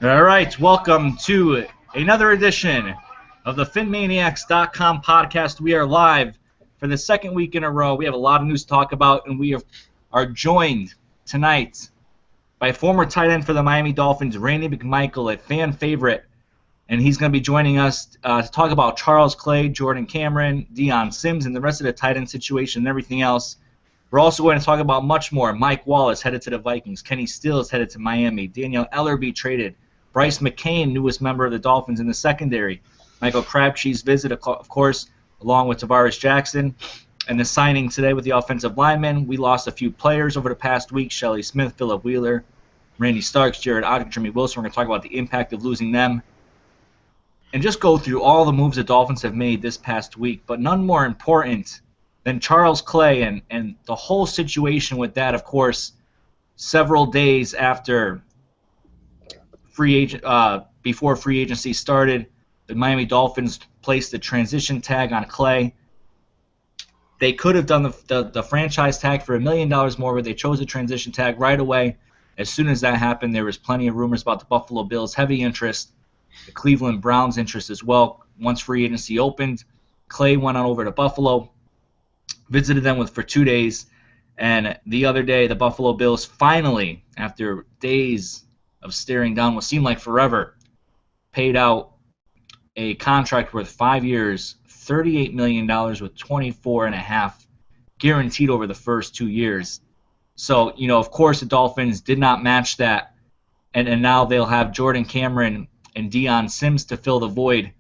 All right, welcome to another edition of the PhinManiacs.com podcast. We are live for the second week in a row. We have a lot of news to talk about, and we are joined tonight by former tight end for the Miami Dolphins, Randy McMichael, a fan favorite, and he's going to be joining us to talk about Charles Clay, Jordan Cameron, Dion Sims, and the rest of the tight end situation and everything else. We're also going to talk about much more. Mike Wallace headed to the Vikings. Kenny Stills headed to Miami. Daniel Ellerbe traded. Brice McCain, newest member of the Dolphins in the secondary. Michael Crabtree's visit, of course, along with Tavares Jackson. And the signing today with the offensive linemen. We lost a few players over the past week. Shelley Smith, Phillip Wheeler, Randy Starks, Jared Ogden, Jimmy Wilson. We're going to talk about the impact of losing them. And just go through all the moves the Dolphins have made this past week. But none more important than Charles Clay and the whole situation with that, of course, several days after before free agency started, the Miami Dolphins placed the transition tag on Clay. They could have done the franchise tag for $1 million more, but they chose the transition tag right away. As soon as that happened, there was plenty of rumors about the Buffalo Bills' heavy interest, the Cleveland Browns' interest as well. Once free agency opened, Clay went on over to Buffalo, visited them for 2 days, and the other day the Buffalo Bills finally, after days of staring down what seemed like forever, paid out a contract worth 5 years, $38 million with $24.5 guaranteed over the first 2 years. So, of course the Dolphins did not match that, and now they'll have Jordan Cameron and Dion Sims to fill the void.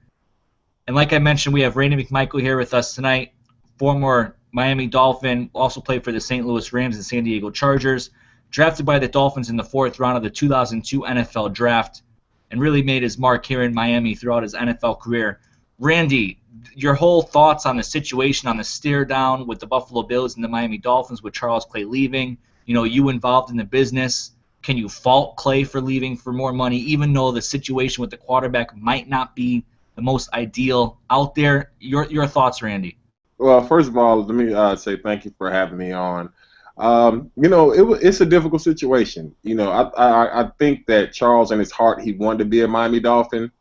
And like I mentioned, we have Randy McMichael here with us tonight, former Miami Dolphin, also played for the St. Louis Rams and San Diego Chargers, drafted by the Dolphins in the 4th round of the 2002 NFL Draft, and really made his mark here in Miami throughout his NFL career. Randy, your whole thoughts on the situation, on the stare down with the Buffalo Bills and the Miami Dolphins with Charles Clay leaving. You involved in the business. Can you fault Clay for leaving for more money, even though the situation with the quarterback might not be the most ideal out there? Your thoughts, Randy? Well, first of all, let me say thank you for having me on. It's a difficult situation. I think that Charles, in his heart, he wanted to be a Miami Dolphin,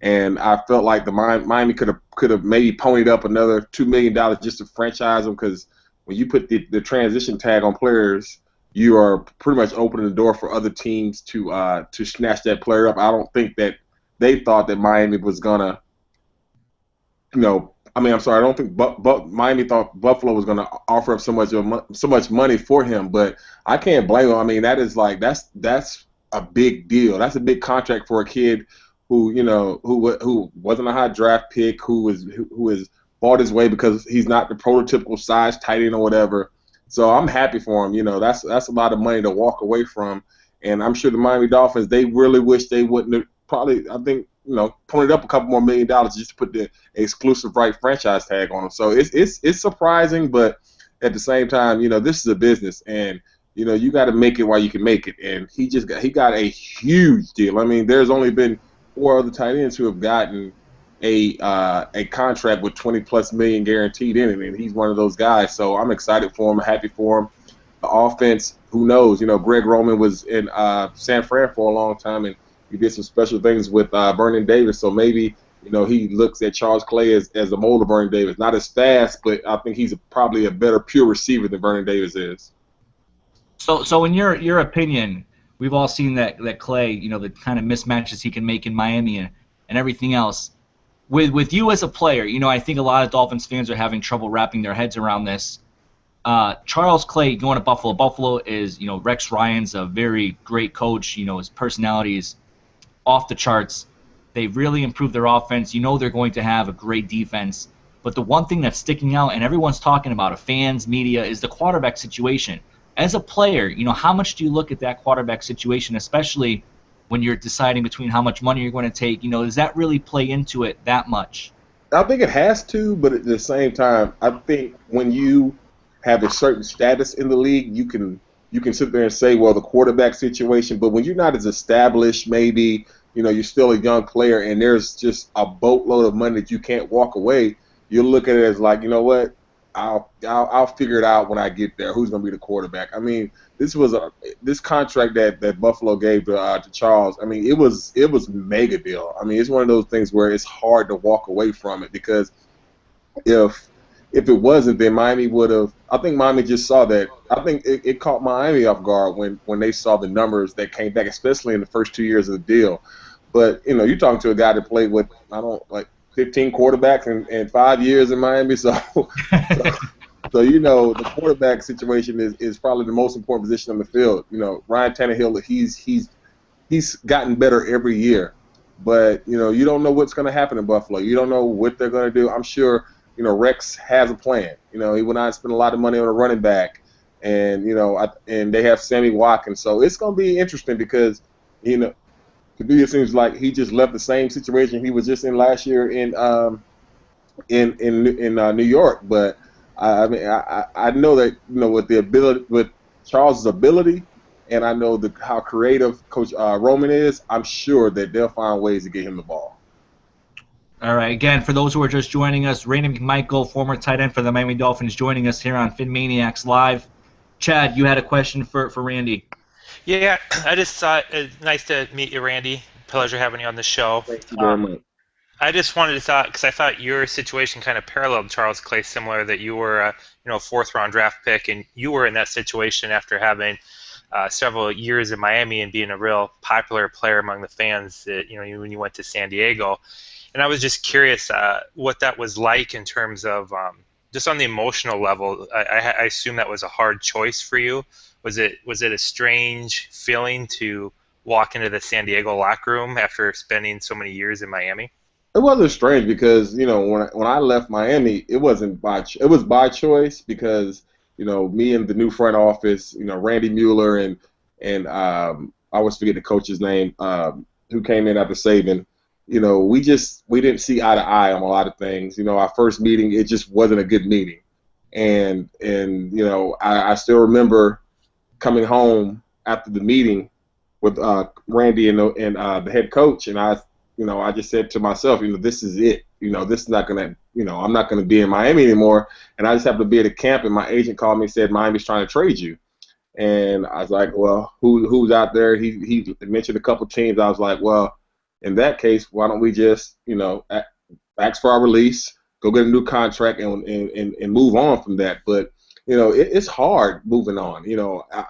and I felt like the Miami could have maybe ponied up another $2 million just to franchise him, because when you put the transition tag on players, you are pretty much opening the door for other teams to snatch that player up. I don't think that they thought that Miami was gonna, I don't think Miami thought Buffalo was going to offer up so much money for him, but I can't blame him. I mean, that's a big deal. That's a big contract for a kid who wasn't a high draft pick, who has fought his way because he's not the prototypical size tight end or whatever. So I'm happy for him. That's a lot of money to walk away from, and I'm sure the Miami Dolphins, they really wish they wouldn't have ponied up a couple more $1 million just to put the exclusive right franchise tag on them. So it's surprising, but at the same time, this is a business, and you got to make it while you can make it. And he got a huge deal. I mean, there's only been 4 other tight ends who have gotten a contract with $20+ million guaranteed in it, and he's one of those guys. So I'm excited for him, happy for him. The offense, who knows? Greg Roman was in San Fran for a long time, and he did some special things with Vernon Davis. So maybe he looks at Charles Clay as a mold of Vernon Davis. Not as fast, but I think he's probably a better pure receiver than Vernon Davis is. So in your opinion, we've all seen that Clay, the kind of mismatches he can make in Miami and everything else. With you as a player, I think a lot of Dolphins fans are having trouble wrapping their heads around this. Charles Clay going to Buffalo. Buffalo is, Rex Ryan's a very great coach. His personality is off the charts. They've really improved their offense. They're going to have a great defense. But the one thing that's sticking out, and everyone's talking about it, fans, media, is the quarterback situation. As a player, how much do you look at that quarterback situation, especially when you're deciding between how much money you're going to take? Does that really play into it that much? I think it has to, but at the same time, I think when you have a certain status in the league, you can sit there and say, well, the quarterback situation, but when you're not as established, maybe, you're still a young player and there's just a boatload of money that you can't walk away, you'll look at it as like, what, I'll figure it out when I get there. Who's going to be the quarterback? I mean, this contract that Buffalo gave to Charles. I mean, it was mega deal. I mean, it's one of those things where it's hard to walk away from it because if it wasn't, then Miami would have. I think Miami just saw that. I think it caught Miami off guard when they saw the numbers that came back, especially in the first 2 years of the deal. But you're talking to a guy that played with 15 quarterbacks in 5 years in Miami, so the quarterback situation is probably the most important position on the field. Ryan Tannehill, he's gotten better every year, but you don't know what's going to happen in Buffalo. You don't know what they're going to do. I'm sure Rex has a plan. He will not spend a lot of money on a running back, and and they have Sammy Watkins, so it's going to be interesting because to me it seems like he just left the same situation he was just in last year in New York, but I mean, I know that with Charles's ability, and I know how creative Coach Roman is. I'm sure that they'll find ways to get him the ball. All right. Again, for those who are just joining us, Randy McMichael, former tight end for the Miami Dolphins, joining us here on PhinManiacs Live. Chad, you had a question for Randy. Yeah, I just thought it's nice to meet you, Randy. Pleasure having you on the show. Thank you very much. I just wanted to because I thought your situation kind of paralleled Charles Clay, similar that you were a fourth-round draft pick, and you were in that situation after having several years in Miami and being a real popular player among the fans. When you went to San Diego, and I was just curious what that was like in terms of just on the emotional level. I assume that was a hard choice for you. Was it a strange feeling to walk into the San Diego locker room after spending so many years in Miami? It wasn't strange because when I left Miami, it was by choice because me and the new front office, Randy Mueller and I always forget the coach's name who came in after Saban. We didn't see eye to eye on a lot of things. Our first meeting, it just wasn't a good meeting, and I still remember coming home after the meeting with Randy and the head coach, and I just said to myself, this is it. This is not gonna, I'm not gonna be in Miami anymore. And I just happened to be at a camp, and my agent called me and said Miami's trying to trade you. And I was like, well, who's out there? He mentioned a couple teams. I was like, well, in that case, why don't we just, ask for our release, go get a new contract, and move on from that. But it's hard moving on.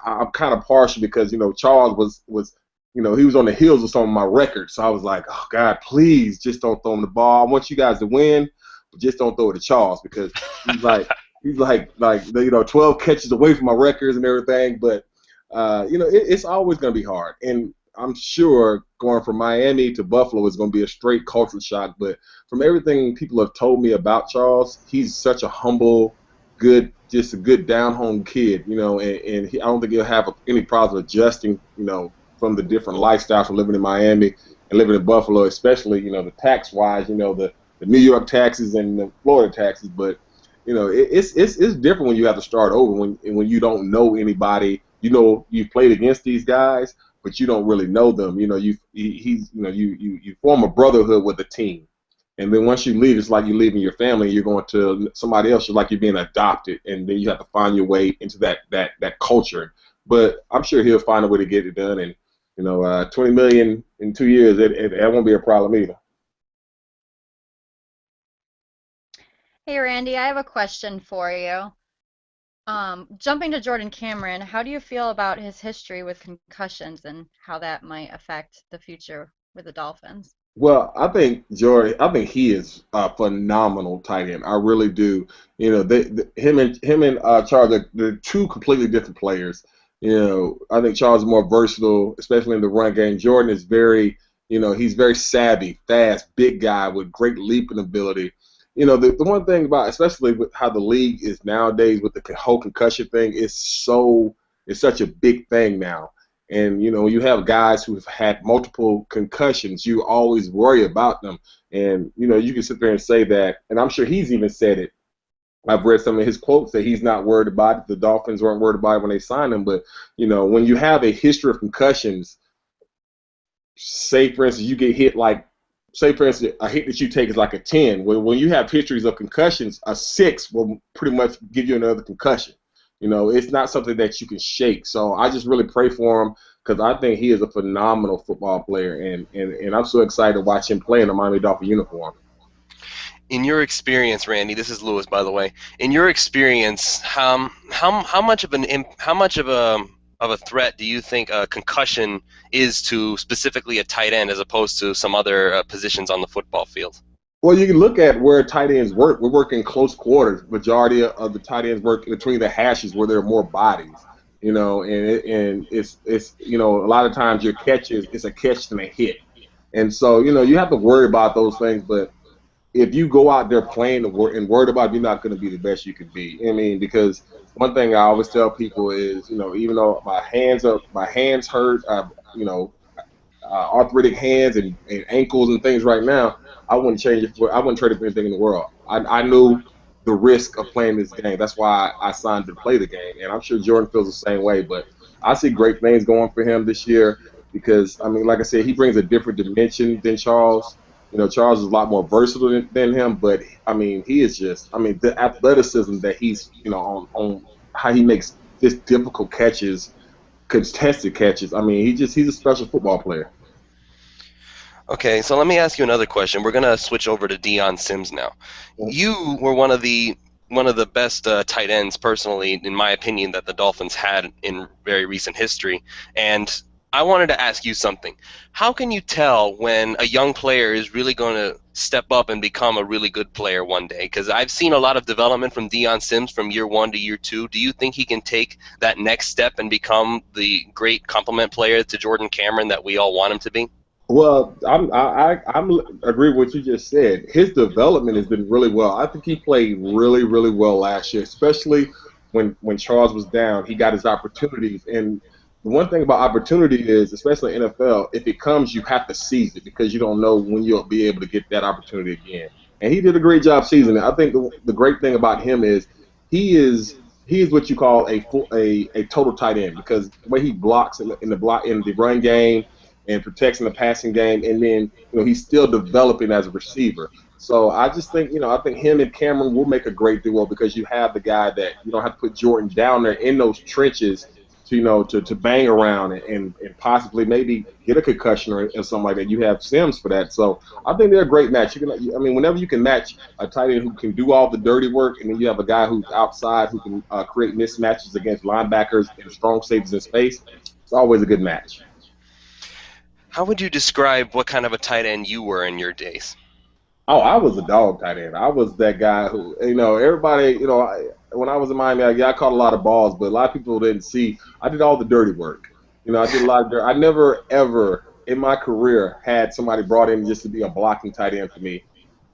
I'm kind of partial because Charles was he was on the heels of some of my records. So I was like, oh, God, please just don't throw him the ball. I want you guys to win, but just don't throw it to Charles because he's like 12 catches away from my records and everything. But, it's always going to be hard. And I'm sure going from Miami to Buffalo is going to be a straight cultural shock. But from everything people have told me about Charles, he's such a humble, just a good down-home kid, and I don't think he'll have any problem adjusting, from the different lifestyles from living in Miami and living in Buffalo, especially, the tax-wise, the New York taxes and the Florida taxes. But, it's different when you have to start over when you don't know anybody. You've played against these guys, but you don't really know them. You form a brotherhood with the team. And then once you leave, it's like you're leaving your family. You're going to somebody else. You're like you're being adopted, and then you have to find your way into that culture. But I'm sure he'll find a way to get it done. And $20 million in 2 years, that won't be a problem either. Hey Randy, I have a question for you. Jumping to Jordan Cameron, how do you feel about his history with concussions and how that might affect the future with the Dolphins? Well, I think he is a phenomenal tight end. I really do. Him and Charles, they're two completely different players. I think Charles is more versatile, especially in the run game. Jordan is he's very savvy, fast, big guy with great leaping ability. The one thing about, especially with how the league is nowadays with the whole concussion thing, it's such a big thing now. And, when you have guys who have had multiple concussions, you always worry about them. And, you can sit there and say that, and I'm sure he's even said it. I've read some of his quotes that he's not worried about it. The Dolphins weren't worried about it when they signed him. But, when you have a history of concussions, say, for instance, you get hit like say for instance, a hit that you take is like a 10. When you have histories of concussions, a 6 will pretty much give you another concussion. You know, it's not something that you can shake. So I just really pray for him because I think he is a phenomenal football player, and I'm so excited to watch him play in a Miami Dolphin uniform. In your experience, Randy, this is Lewis, by the way. In your experience, how much of a threat do you think a concussion is to specifically a tight end as opposed to some other positions on the football field? Well, you can look at where tight ends work. We work in close quarters. Majority of the tight ends work between the hashes where there are more bodies. You know, and it's you know, a lot of times your catch is a catch and a hit, and so you know you have to worry about those things. But if you go out there playing and worried about it, you're not going to be the best you could be. I mean, because one thing I always tell people is, you know, even though my hands hurt, you know, arthritic hands and ankles and things right now, I wouldn't change it I wouldn't trade it for anything in the world. I knew the risk of playing this game. That's why I signed to play the game, and I'm sure Jordan feels the same way. But I see great things going for him this year because, I mean, like I said, he brings a different dimension than Charles. You know, Charles is a lot more versatile than him, but I mean, he is just, I mean, the athleticism that he's, you know, on how he makes this difficult catches, contested catches. I mean, he's a special football player. Okay, so let me ask you another question. We're gonna switch over to Dion Sims now. You were one of the best tight ends, personally, in my opinion, that the Dolphins had in very recent history, and I wanted to ask you something. How can you tell when a young player is really going to step up and become a really good player one day? Because I've seen a lot of development from Dion Sims from year 1 to year 2. Do you think he can take that next step and become the great complement player to Jordan Cameron that we all want him to be? Well, I agree with what you just said. His development has been really well. I think he played really, really well last year, especially when Charles was down. He got his opportunities, and the one thing about opportunity is, especially in NFL, if it comes, you have to seize it because you don't know when you'll be able to get that opportunity again. And he did a great job seizing it. I think the great thing about him is he is what you call a total tight end because the way he blocks in the run game and protects in the passing game, and then you know he's still developing as a receiver. So I just think I think him and Cameron will make a great duo because you have the guy that you don't have to put Jordan down there in those trenches to bang around and possibly maybe get a concussion or something like that. You have Sims for that. So I think they're a great match. Whenever you can match a tight end who can do all the dirty work, and then you have a guy who's outside who can create mismatches against linebackers and strong safeties in space, it's always a good match. How would you describe what kind of a tight end you were in your days? Oh, I was a dog tight end. I was that guy who, everybody, when I was in Miami, I caught a lot of balls, but a lot of people didn't see. I did all the dirty work. I did a lot of dirt. I never, ever in my career had somebody brought in just to be a blocking tight end for me.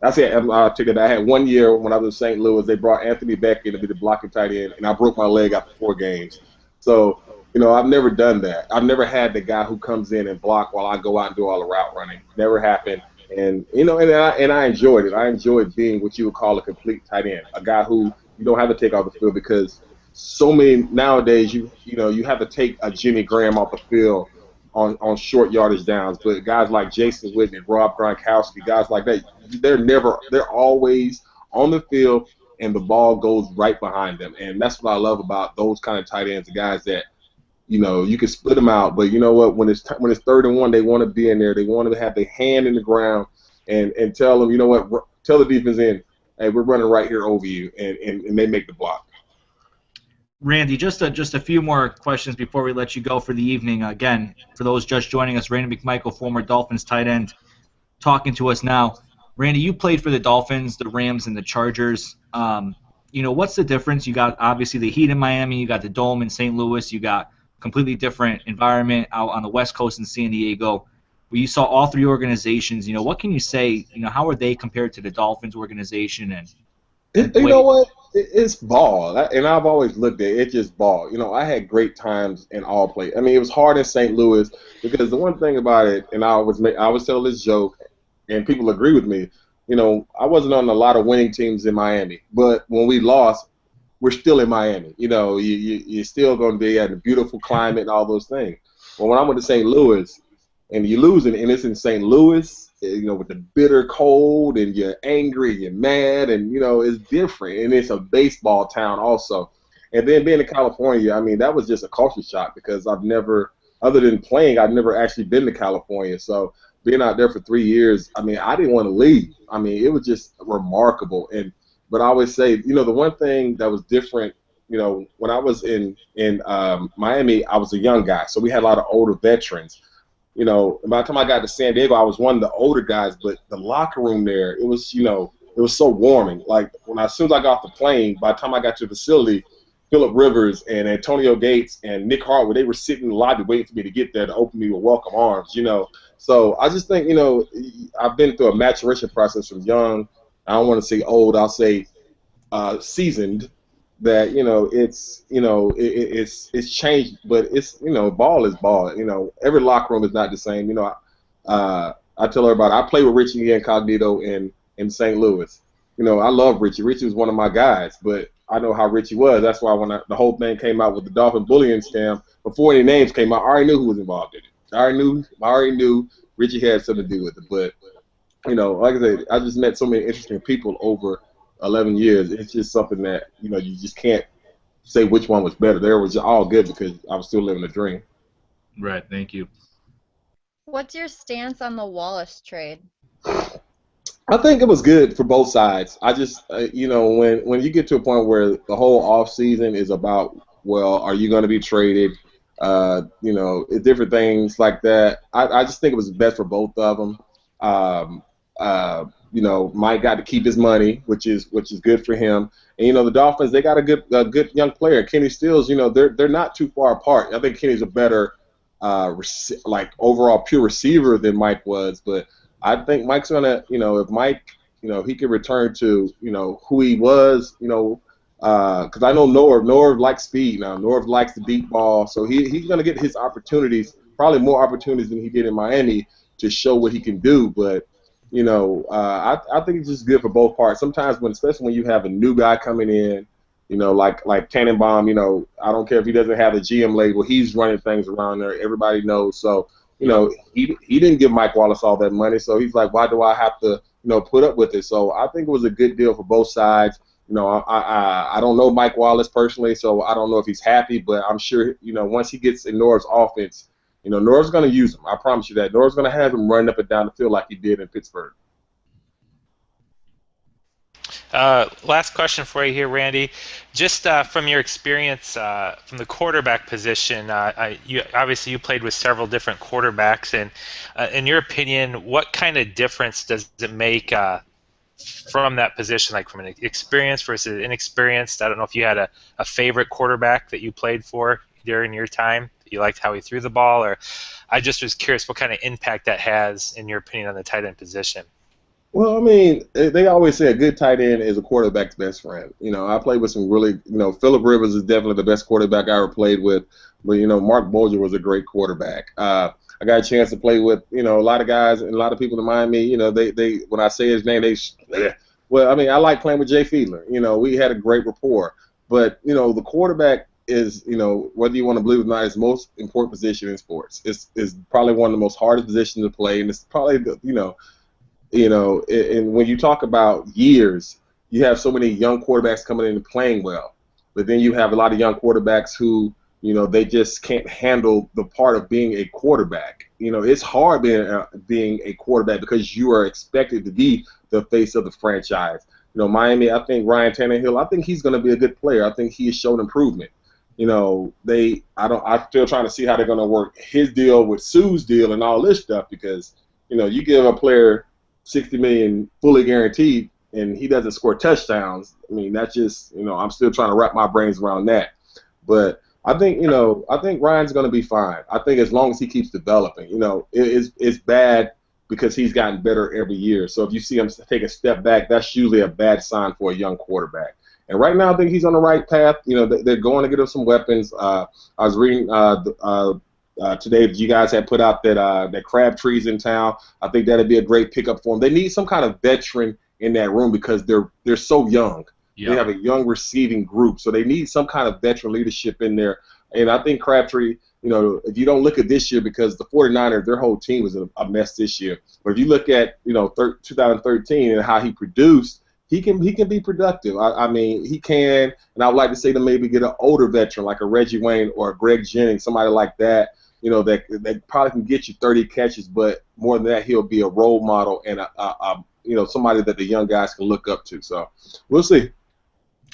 That's it. I had 1 year when I was in St. Louis. They brought Anthony Beck in to be the blocking tight end, and I broke my leg after 4 games. So, I've never done that. I've never had the guy who comes in and block while I go out and do all the route running. Never happened. And I enjoyed it. I enjoyed being what you would call a complete tight end, a guy who you don't have to take off the field because so many nowadays you have to take a Jimmy Graham off the field on short yardage downs. But guys like Jason Witten and Rob Gronkowski, guys like that, they're always on the field and the ball goes right behind them. And that's what I love about those kind of tight ends, the guys that you can split them out, but you know what? When it's 3rd and 1, they want to be in there. They want to have their hand in the ground and tell them, tell the defense in, hey, we're running right here over you, and they make the block. Randy, just a few more questions before we let you go for the evening. Again, for those just joining us, Randy McMichael, former Dolphins tight end, talking to us now. Randy, you played for the Dolphins, the Rams, and the Chargers. What's the difference? You got obviously the Heat in Miami, you got the Dome in St. Louis, you got completely different environment out on the West Coast in San Diego, where you saw all 3 organizations. What can you say? How are they compared to the Dolphins organization? You know what? It's ball, and I've always looked at it. It's just ball. I had great times in all places. I mean, it was hard in St. Louis because the one thing about it, and I always tell this joke, and people agree with me. I wasn't on a lot of winning teams in Miami, but when we lost, we're still in Miami. You're still going to be at a beautiful climate and all those things. Well, when I went to St. Louis and you lose it, and it's in St. Louis, with the bitter cold, and you're angry, and you're mad, and it's different, and it's a baseball town also. And then being in California, I mean, that was just a culture shock because I've never, other than playing, I've never actually been to California. So being out there for 3 years, I mean, I didn't want to leave. I mean, it was just remarkable. But I always say, the one thing that was different, when I was in Miami, I was a young guy, so we had a lot of older veterans. By the time I got to San Diego, I was one of the older guys, but the locker room there, it was so warming. Like as soon as I got off the plane, by the time I got to the facility, Phillip Rivers and Antonio Gates and Nick Hartwood, they were sitting in the lobby waiting for me to get there to open me with welcome arms, So I just think, I've been through a maturation process from young. I don't want to say old, I'll say seasoned. That it's changed, but it's ball is ball. Every locker room is not the same. I tell everybody I play with Richie Incognito in St. Louis. I love Richie. Richie was one of my guys, but I know how Richie was. That's why when the whole thing came out with the Dolphin bullying scam, before any names came out, I already knew who was involved in it. I already knew Richie had something to do with it. But like I said, I just met so many interesting people over 11 years. It's just something that you just can't say which one was better. They were all good because I was still living a dream. Right. Thank you. What's your stance on the Wallace trade? I think it was good for both sides. I just, when you get to a point where the whole off season is about, well, are you going to be traded? Different things like that. I just think it was best for both of them. Mike got to keep his money, which is good for him. And the Dolphins, they got a good young player, Kenny Stills. They're not too far apart. I think Kenny's a better overall pure receiver than Mike was, but I think Mike's gonna, if Mike, he can return to, who he was, because I know Norv likes speed now. Norv likes the deep ball, so he's gonna get his opportunities, probably more opportunities than he did in Miami to show what he can do. But I think it's just good for both parts. Sometimes especially when you have a new guy coming in, like Tannenbaum, I don't care if he doesn't have the GM label, he's running things around there. Everybody knows. So, he didn't give Mike Wallace all that money, so he's like, why do I have to, put up with it? So I think it was a good deal for both sides. I don't know Mike Wallace personally, so I don't know if he's happy, but I'm sure, once he gets in Norv's offense, Norv's going to use him. I promise you that. Norv's going to have him running up and down the field like he did in Pittsburgh. Last question for you here, Randy. Just from your experience from the quarterback position, obviously you played with several different quarterbacks, and in your opinion, what kind of difference does it make from that position, like from an experienced versus inexperienced? I don't know if you had a favorite quarterback that you played for during your time. You liked how he threw the ball, or I just was curious what kind of impact that has, in your opinion, on the tight end position. Well, I mean, they always say a good tight end is a quarterback's best friend. I played with some really, Phillip Rivers is definitely the best quarterback I ever played with, but, Mark Bolger was a great quarterback. I got a chance to play with, a lot of guys and a lot of people in Miami, they when I say his name, well, I mean, I like playing with Jay Fiedler. We had a great rapport. But, the quarterback is, whether you want to believe it or not, is the most important position in sports. It's probably one of the most hardest positions to play, and it's probably, and when you talk about years, you have so many young quarterbacks coming in and playing well, but then you have a lot of young quarterbacks who, they just can't handle the part of being a quarterback. It's hard being a quarterback because you are expected to be the face of the franchise. Miami, I think Ryan Tannehill, I think he's going to be a good player. I think he has shown improvement. I'm still trying to see how they're going to work his deal with Sue's deal and all this stuff, because, you give a player $60 million fully guaranteed and he doesn't score touchdowns. I mean, that's just, I'm still trying to wrap my brains around that. But I think Ryan's going to be fine. I think as long as he keeps developing, it's bad because he's gotten better every year. So if you see him take a step back, that's usually a bad sign for a young quarterback. And right now, I think he's on the right path. They're going to get him some weapons. I was reading today that you guys had put out that Crabtree's in town. I think that'd be a great pickup for them. They need some kind of veteran in that room because they're so young. Yep. They have a young receiving group, so they need some kind of veteran leadership in there. And I think Crabtree, if you don't look at this year, because the 49ers, their whole team was a mess this year. But if you look at 2013 and how he produced, he can be productive. I mean, he can, and I would like to say to maybe get an older veteran like a Reggie Wayne or a Greg Jennings, somebody like that. That probably can get you 30 catches, but more than that, he'll be a role model and somebody that the young guys can look up to. So we'll see.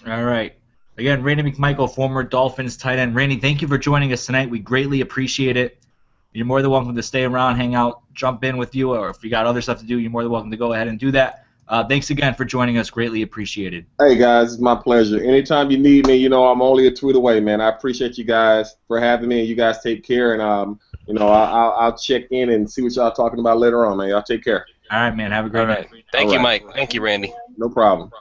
All right. Again, Randy McMichael, former Dolphins tight end. Randy, thank you for joining us tonight. We greatly appreciate it. You're more than welcome to stay around, hang out, jump in with you, or if you got other stuff to do, you're more than welcome to go ahead and do that. Thanks again for joining us. Greatly appreciated. Hey, guys, it's my pleasure. Anytime you need me, I'm only a tweet away, man. I appreciate you guys for having me, and you guys take care. And, I'll check in and see what y'all talking about later on, man. Y'all take care. All right, man. Have a great night. Thank you, Mike. Thank you, Randy. No problem.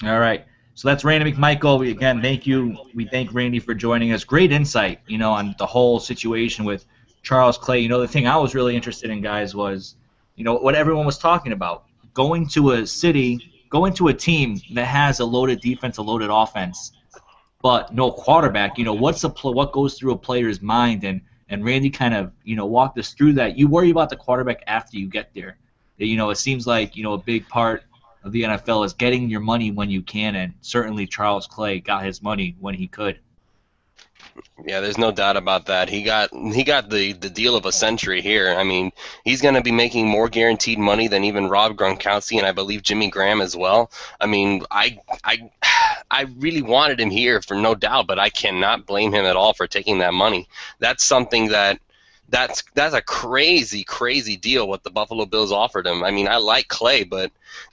All right. So that's Randy McMichael. Again, thank you. We thank Randy for joining us. Great insight, on the whole situation with Charles Clay. The thing I was really interested in, guys, was, what everyone was talking about. Going to a team that has a loaded defense, a loaded offense, but no quarterback. What goes through a player's mind? And Randy kind of, walked us through that. You worry about the quarterback after you get there. It seems like, a big part of the NFL is getting your money when you can, and certainly Charles Clay got his money when he could. Yeah, there's no doubt about that. He got the deal of a century here. I mean, he's going to be making more guaranteed money than even Rob Gronkowski and I believe Jimmy Graham as well. I mean, I really wanted him here for no doubt, but I cannot blame him at all for taking that money. That's something that's a crazy, crazy deal what the Buffalo Bills offered him. I mean, I like Clay, but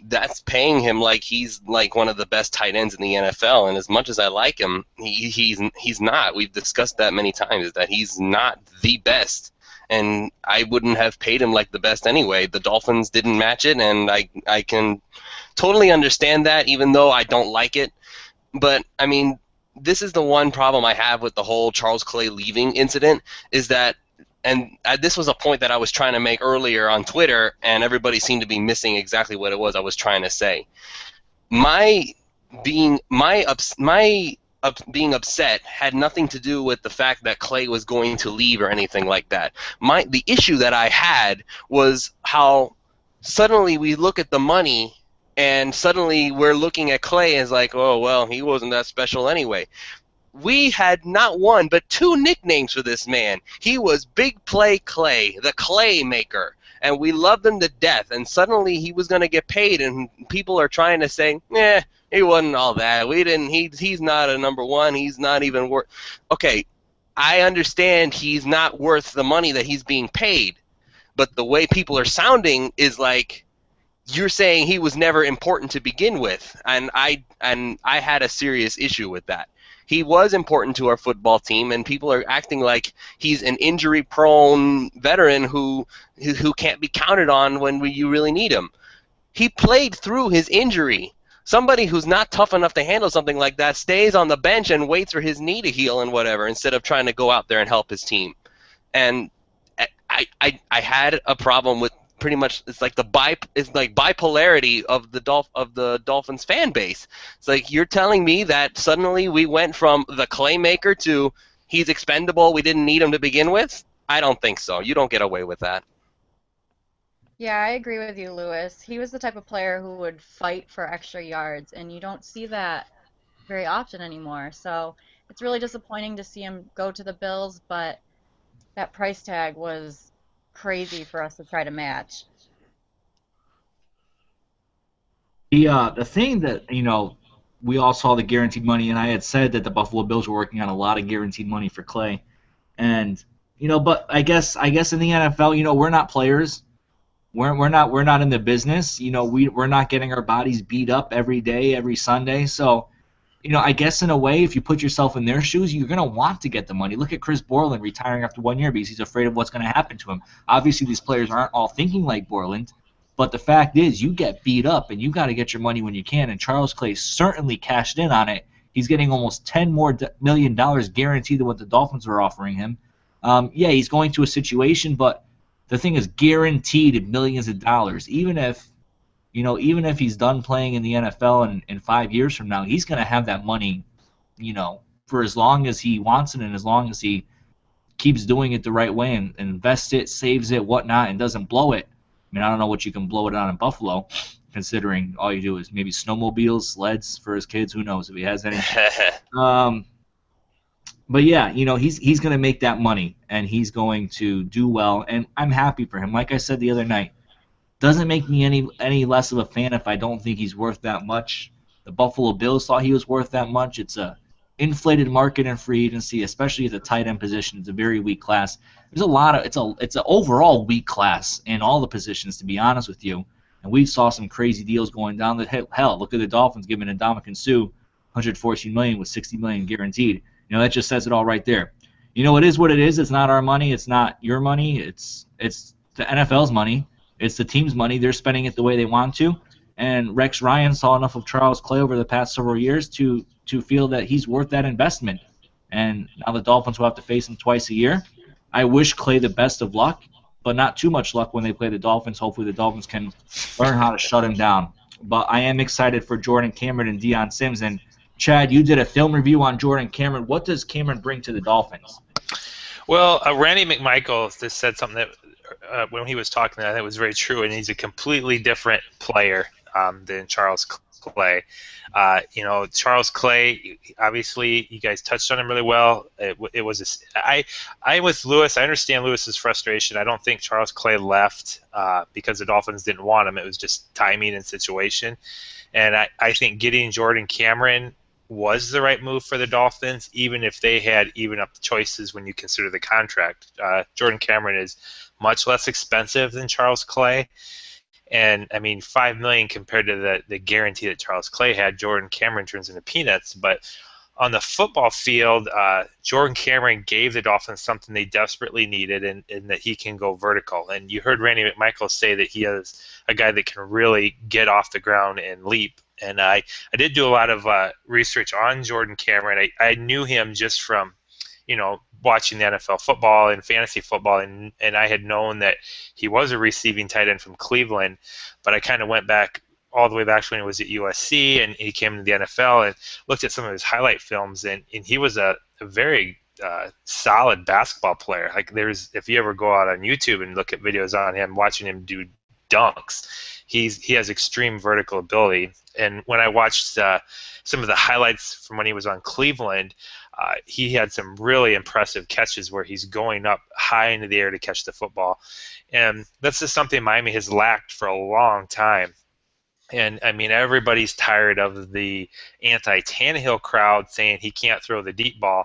that's paying him like he's like one of the best tight ends in the NFL. And as much as I like him, he's not. We've discussed that many times, that he's not the best. And I wouldn't have paid him like the best anyway. The Dolphins didn't match it, and I can totally understand that, even though I don't like it. But, I mean, this is the one problem I have with the whole Charles Clay leaving incident, is that this was a point that I was trying to make earlier on Twitter, and everybody seemed to be missing exactly what it was I was trying to say. Being upset had nothing to do with the fact that Clay was going to leave or anything like that. The issue that I had was how suddenly we look at the money, and suddenly we're looking at Clay as like, oh, well, he wasn't that special anyway. We had not one but two nicknames for this man. He was Big Play Clay, the Clay Maker, and we loved him to death. And suddenly he was going to get paid, and people are trying to say, he wasn't all that. He's not a number one. He's not even worth. Okay, I understand he's not worth the money that he's being paid, but the way people are sounding is like you're saying he was never important to begin with, and I had a serious issue with that. He was important to our football team, and people are acting like he's an injury-prone veteran who can't be counted on when you really need him. He played through his injury. Somebody who's not tough enough to handle something like that stays on the bench and waits for his knee to heal and whatever, instead of trying to go out there and help his team. And I had a problem with pretty much it's like bipolarity of the Dolphins fan base. It's like you're telling me that suddenly we went from the Clay Maker to he's expendable, we didn't need him to begin with? I don't think so. You don't get away with that. Yeah, I agree with you, Lewis. He was the type of player who would fight for extra yards, and you don't see that very often anymore. So it's really disappointing to see him go to the Bills, but that price tag was crazy for us to try to match. The thing that, we all saw the guaranteed money, and I had said that the Buffalo Bills were working on a lot of guaranteed money for Clay. And, but I guess in the NFL, we're not players. We're not in the business. We're not getting our bodies beat up every day, every Sunday. So, I guess in a way, if you put yourself in their shoes, you're going to want to get the money. Look at Chris Borland retiring after 1 year because he's afraid of what's going to happen to him. Obviously, these players aren't all thinking like Borland, but the fact is you get beat up and you got to get your money when you can, and Charles Clay certainly cashed in on it. He's getting almost $10 million guaranteed than what the Dolphins are offering him. Yeah, he's going to a situation, but the thing is guaranteed millions of dollars. Even if he's done playing in the NFL in 5 years from now, he's going to have that money, for as long as he wants it and as long as he keeps doing it the right way and invests it, saves it, whatnot, and doesn't blow it. I mean, I don't know what you can blow it on in Buffalo, considering all you do is maybe snowmobiles, sleds for his kids. Who knows if he has any? But yeah, he's going to make that money, and he's going to do well, and I'm happy for him. Like I said the other night, doesn't make me any less of a fan if I don't think he's worth that much. The Buffalo Bills thought he was worth that much. It's a inflated market in free agency, especially at the tight end position. It's a very weak class. There's a lot of it's an overall weak class in all the positions, to be honest with you. And we saw some crazy deals going down. Hell, look at the Dolphins giving Ndamukong Suh $114 million with $60 million guaranteed. That just says it all right there. It is what it is. It's not our money. It's not your money. It's the NFL's money. It's the team's money. They're spending it the way they want to. And Rex Ryan saw enough of Charles Clay over the past several years to feel that he's worth that investment. And now the Dolphins will have to face him twice a year. I wish Clay the best of luck, but not too much luck when they play the Dolphins. Hopefully the Dolphins can learn how to shut him down. But I am excited for Jordan Cameron and Dion Sims. And Chad, you did a film review on Jordan Cameron. What does Cameron bring to the Dolphins? Well, Randy McMichael just said something that when he was talking, I think it was very true, and he's a completely different player than Charles Clay. Charles Clay, obviously, you guys touched on him really well. I'm with Lewis. I understand Lewis's frustration. I don't think Charles Clay left because the Dolphins didn't want him. It was just timing and situation. And I think getting Jordan Cameron was the right move for the Dolphins, even if they had even up the choices when you consider the contract. Jordan Cameron is much less expensive than Charles Clay. And, I mean, $5 million compared to the guarantee that Charles Clay had, Jordan Cameron turns into peanuts. But on the football field, Jordan Cameron gave the Dolphins something they desperately needed, and that he can go vertical. And you heard Randy McMichael say that he is a guy that can really get off the ground and leap. And I did do a lot of research on Jordan Cameron. I knew him just from, watching the NFL football and fantasy football, and I had known that he was a receiving tight end from Cleveland, but I kind of went back all the way back to when he was at USC, and he came into the NFL and looked at some of his highlight films, and he was a very solid basketball player. Like, if you ever go out on YouTube and look at videos on him, watching him do dunks, he has extreme vertical ability. And when I watched some of the highlights from when he was on Cleveland, he had some really impressive catches where he's going up high into the air to catch the football. And that's just something Miami has lacked for a long time. And, I mean, everybody's tired of the anti-Tannehill crowd saying he can't throw the deep ball.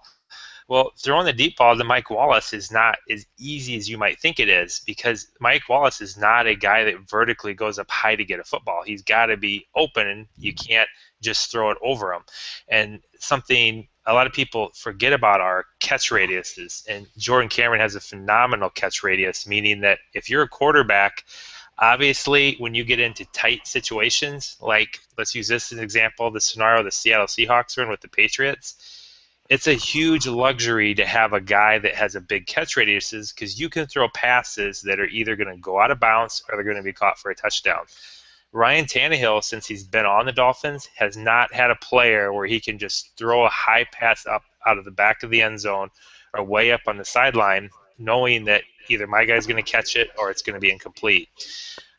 Well, throwing the deep ball to Mike Wallace is not as easy as you might think it is, because Mike Wallace is not a guy that vertically goes up high to get a football. He's got to be open, and you can't just throw it over him. And something a lot of people forget about are catch radiuses, and Jordan Cameron has a phenomenal catch radius, meaning that if you're a quarterback, obviously when you get into tight situations, like let's use this as an example, the scenario the Seattle Seahawks are in with the Patriots, it's a huge luxury to have a guy that has a big catch radiuses, because you can throw passes that are either going to go out of bounds or they're going to be caught for a touchdown. Ryan Tannehill, since he's been on the Dolphins, has not had a player where he can just throw a high pass up out of the back of the end zone or way up on the sideline, knowing that either my guy's going to catch it or it's going to be incomplete.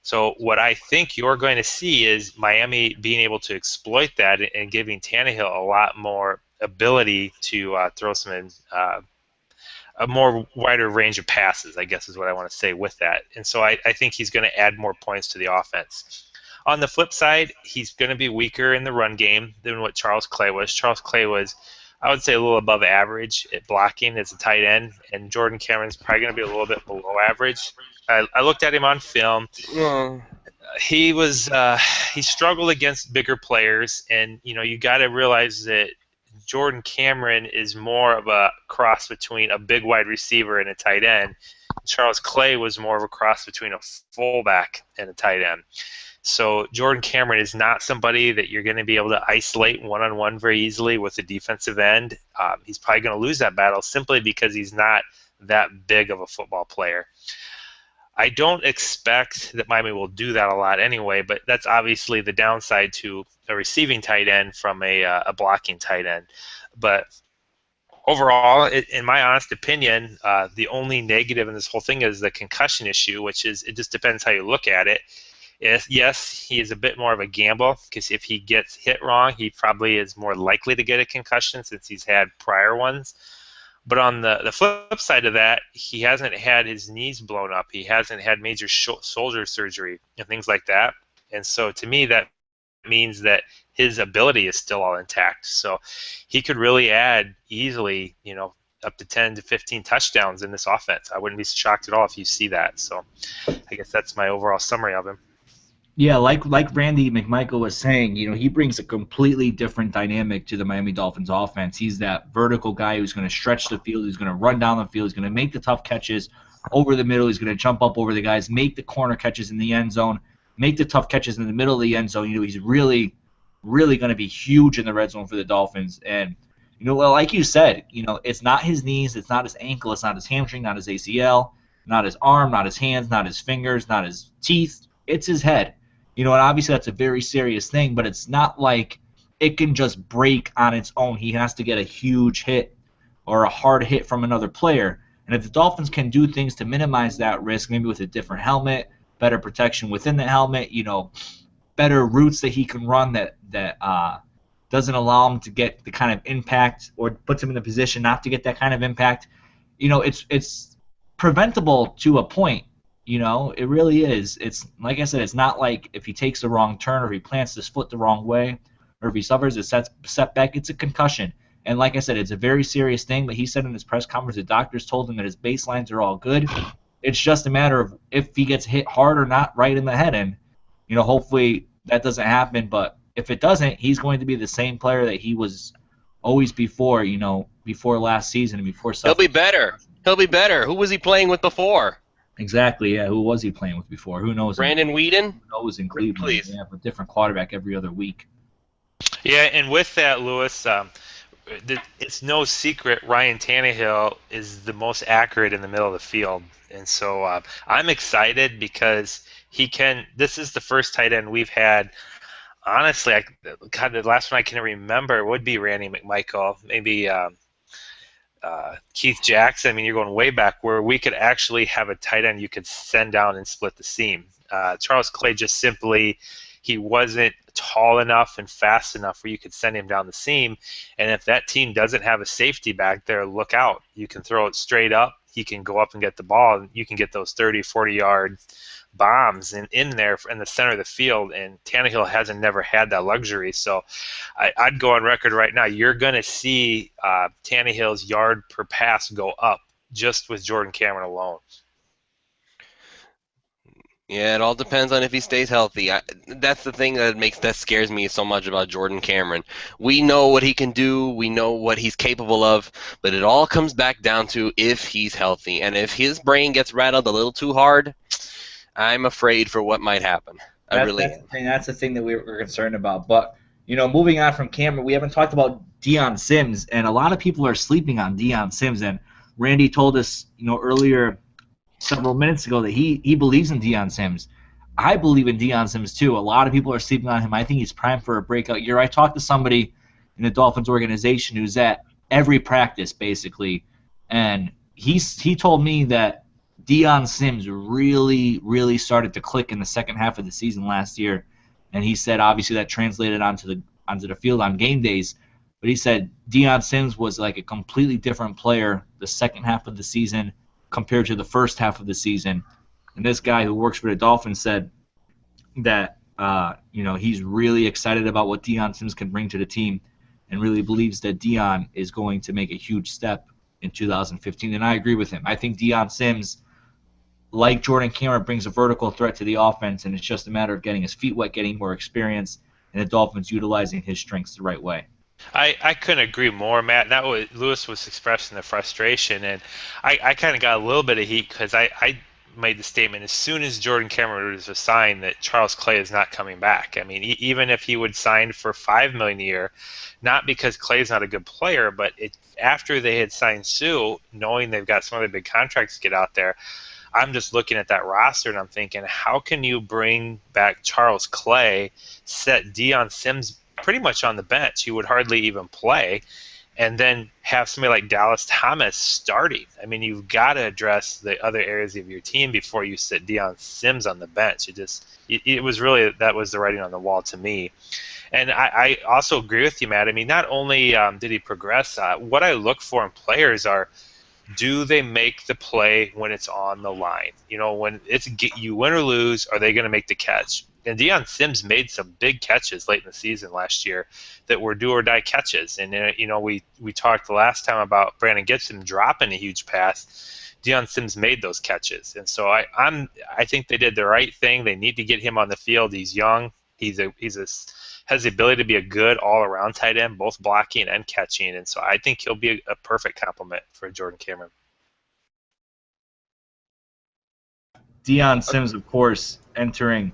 So what I think you're going to see is Miami being able to exploit that and giving Tannehill a lot more ability to throw a more wider range of passes, I guess is what I want to say with that. And so I think he's going to add more points to the offense. On the flip side, he's going to be weaker in the run game than what Charles Clay was. Charles Clay was, I would say, a little above average at blocking as a tight end, and Jordan Cameron's probably going to be a little bit below average. I looked at him on film. He struggled against bigger players, and you got to realize that Jordan Cameron is more of a cross between a big wide receiver and a tight end. Charles Clay was more of a cross between a fullback and a tight end. So Jordan Cameron is not somebody that you're going to be able to isolate one-on-one very easily with a defensive end. He's probably going to lose that battle simply because he's not that big of a football player. I don't expect that Miami will do that a lot anyway, but that's obviously the downside to a receiving tight end from a blocking tight end. But Overall, in my honest opinion, the only negative in this whole thing is the concussion issue, which is it just depends how you look at it. Yes, he is a bit more of a gamble because if he gets hit wrong, he probably is more likely to get a concussion since he's had prior ones. But on the flip side of that, he hasn't had his knees blown up. He hasn't had major shoulder surgery and things like that. And so to me, that means that his ability is still all intact. So he could really add easily, up to 10 to 15 touchdowns in this offense. I wouldn't be shocked at all if you see that. So I guess that's my overall summary of him. Yeah, like Randy McMichael was saying, he brings a completely different dynamic to the Miami Dolphins offense. He's that vertical guy who's going to stretch the field, who's going to run down the field, he's going to make the tough catches over the middle, he's going to jump up over the guys, make the corner catches in the end zone, make the tough catches in the middle of the end zone. He's really, really going to be huge in the red zone for the Dolphins. And, like you said, it's not his knees, it's not his ankle, it's not his hamstring, not his ACL, not his arm, not his hands, not his fingers, not his teeth. It's his head. And obviously that's a very serious thing, but it's not like it can just break on its own. He has to get a huge hit or a hard hit from another player. And if the Dolphins can do things to minimize that risk, maybe with a different helmet, better protection within the helmet, better routes that he can run that doesn't allow him to get the kind of impact or puts him in the position not to get that kind of impact, it's preventable to a point. It really is. It's like I said, it's not like if he takes the wrong turn or if he plants his foot the wrong way or if he suffers a setback, it's a concussion. And like I said, it's a very serious thing, but he said in his press conference the doctors told him that his baselines are all good. It's just a matter of if he gets hit hard or not right in the head. And, hopefully that doesn't happen. But if it doesn't, he's going to be the same player that he was always before, before last season and before He'll be better. He'll be better. Who was he playing with before? Exactly, yeah. Who was he playing with before? Who knows? Brandon Weeden? Who knows in Cleveland? Please. Yeah, a different quarterback every other week. Yeah, and with that, Lewis, it's no secret Ryan Tannehill is the most accurate in the middle of the field. And so I'm excited because this is the first tight end we've had. Honestly, the last one I can remember would be Randy McMichael, maybe Keith Jackson. I mean, you're going way back where we could actually have a tight end you could send down and split the seam. Charles Clay just simply, he wasn't tall enough and fast enough where you could send him down the seam. And if that team doesn't have a safety back there, look out. You can throw it straight up. He can go up and get the ball, and you can get those 30, 40-yard bombs in there in the center of the field, and Tannehill hasn't never had that luxury. So I'd go on record right now. You're going to see Tannehill's yard per pass go up just with Jordan Cameron alone. Yeah, it all depends on if he stays healthy. That's the thing that scares me so much about Jordan Cameron. We know what he can do. We know what he's capable of, but it all comes back down to if he's healthy. And if his brain gets rattled a little too hard, I'm afraid for what might happen. That's the thing that we're concerned about. But, moving on from Cameron, we haven't talked about Dion Sims, and a lot of people are sleeping on Dion Sims. And Randy told us, earlier several minutes ago that he believes in Dion Sims. I believe in Dion Sims too. A lot of people are sleeping on him. I think he's primed for a breakout year. I talked to somebody in the Dolphins organization who's at every practice basically, and he told me that Dion Sims really, really started to click in the second half of the season last year, and he said obviously that translated onto the field on game days. But he said Dion Sims was like a completely different player the second half of the season compared to the first half of the season. And this guy who works for the Dolphins said that he's really excited about what Dion Sims can bring to the team and really believes that Dion is going to make a huge step in 2015. And I agree with him. I think Dion Sims, like Jordan Cameron, brings a vertical threat to the offense, and it's just a matter of getting his feet wet, getting more experience, and the Dolphins utilizing his strengths the right way. I couldn't agree more, Matt. That was Lewis was expressing the frustration, and I kind of got a little bit of heat because I made the statement as soon as Jordan Cameron was assigned that Charles Clay is not coming back. I mean, even if he would sign for $5 million a year, not because Clay's not a good player, but after they had signed Sue, knowing they've got some other big contracts to get out there, I'm just looking at that roster and I'm thinking, how can you bring back Charles Clay, set Dion Sims pretty much on the bench? He would hardly even play. and then have somebody like Dallas Thomas starting. I mean, you've got to address the other areas of your team before you sit Dion Sims on the bench. It was really, that was the writing on the wall to me. And I also agree with you, Matt. I mean, not only did he progress, what I look for in players are, do they make the play when it's on the line? You know, when it's you win or lose, are they going to make the catch? And Dion Sims made some big catches late in the season last year that were do or die catches. And you know, we talked the last time about Brandon Gibson dropping a huge pass. Dion Sims made those catches, and so I think they did the right thing. They need to get him on the field. He's young. Has the ability to be a good all-around tight end, both blocking and catching, and so I think he'll be a perfect complement for Jordan Cameron. Dion Sims, of course, entering,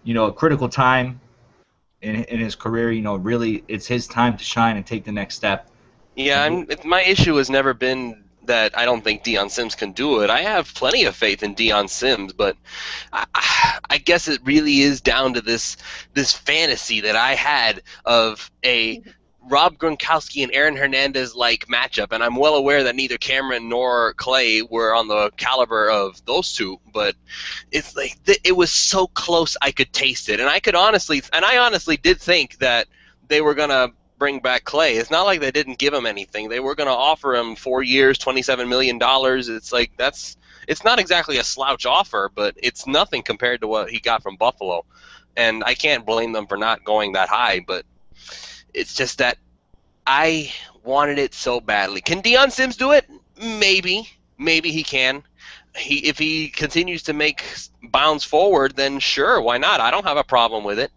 a critical time in his career. Really, it's his time to shine and take the next step. Yeah, my issue has never been that I don't think Dion Sims can do it. I have plenty of faith in Dion Sims, but I guess it really is down to this fantasy that I had of a Rob Gronkowski and Aaron Hernandez like matchup, and I'm well aware that neither Cameron nor Clay were on the caliber of those two, but it's like it was so close I could taste it, and I honestly did think that they were gonna bring back Clay. It's not like they didn't give him anything. They were going to offer him 4 years, $27 million. It's like it's not exactly a slouch offer, but it's nothing compared to what he got from Buffalo. And I can't blame them for not going that high, but it's just that I wanted it so badly. Can Dion Sims do it? Maybe. Maybe he can. If he continues to make bounds forward, then sure, why not? I don't have a problem with it.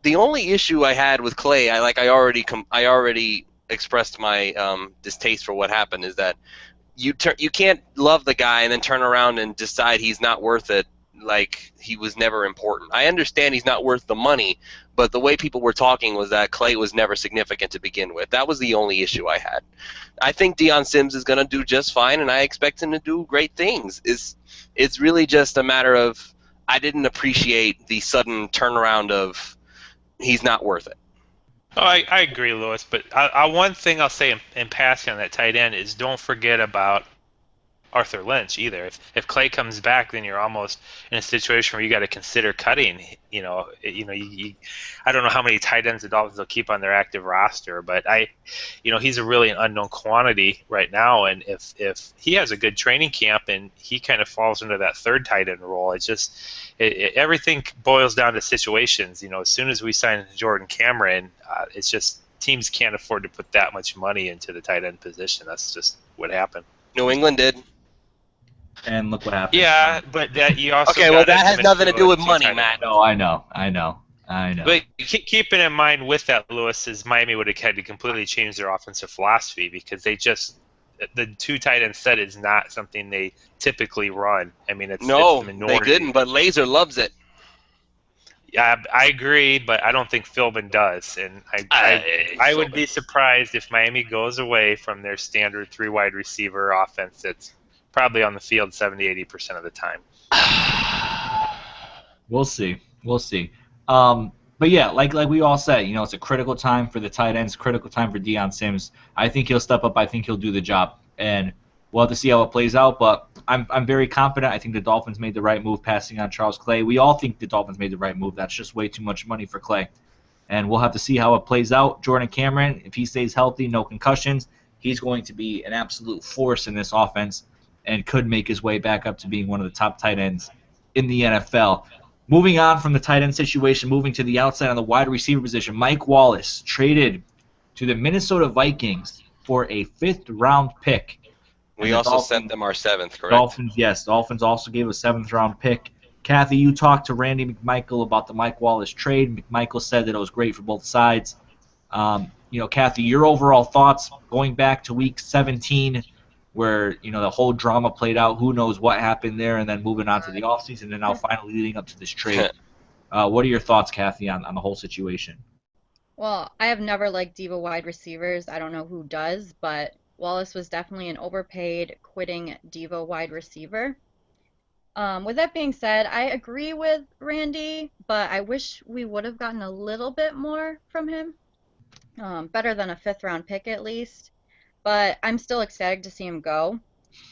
The only issue I had with Clay, I already expressed my distaste for what happened, is that you can't love the guy and then turn around and decide he's not worth it, like he was never important. I understand he's not worth the money, but the way people were talking was that Clay was never significant to begin with. That was the only issue I had. I think Dion Sims is going to do just fine, and I expect him to do great things. It's really just a matter of I didn't appreciate the sudden turnaround of he's not worth it. Oh, I agree, Lewis. But one thing I'll say in passing on that tight end is don't forget about Arthur Lynch either. If Clay comes back, then you're almost in a situation where you got to consider cutting. I don't know how many tight ends the Dolphins will keep on their active roster, but he's a really unknown quantity right now. And if he has a good training camp and he kind of falls into that third tight end role, everything boils down to situations. As soon as we sign Jordan Cameron, it's just teams can't afford to put that much money into the tight end position. That's just what happened. New England did. And look what happened. Yeah, but that you also okay. Well, that has nothing to do with money, Matt. No, I know. But keeping in mind with that, Lewis, is Miami would have had to completely change their offensive philosophy because the two tight end set is not something they typically run. I mean, it's the minority. They didn't. But Laser loves it. Yeah, I agree, but I don't think Philbin does, and I would be surprised if Miami goes away from their standard 3 wide receiver offense that's probably on the field 70-80% of the time. We'll see. But yeah, like we all said, it's a critical time for the tight ends, critical time for Dion Sims. I think he'll step up. I think he'll do the job, and we'll have to see how it plays out. But I'm very confident. I think the Dolphins made the right move passing on Charles Clay. We all think the Dolphins made the right move. That's just way too much money for Clay, and we'll have to see how it plays out. Jordan Cameron, if he stays healthy, no concussions, he's going to be an absolute force in this offense and could make his way back up to being one of the top tight ends in the NFL. Moving on from the tight end situation, moving to the outside on the wide receiver position, Mike Wallace traded to the Minnesota Vikings for a 5th-round pick. We also sent them our 7th, correct? Dolphins also gave a 7th-round pick. Kathy, you talked to Randy McMichael about the Mike Wallace trade. McMichael said that it was great for both sides. Kathy, your overall thoughts going back to Week 17, where the whole drama played out. Who knows what happened there, and then moving on to the offseason, and now finally leading up to this trade. What are your thoughts, Kathy, on the whole situation? Well, I have never liked diva wide receivers. I don't know who does, but Wallace was definitely an overpaid, quitting diva wide receiver. With that being said, I agree with Randy, but I wish we would have gotten a little bit more from him. better than a fifth-round pick at least. But I'm still ecstatic to see him go.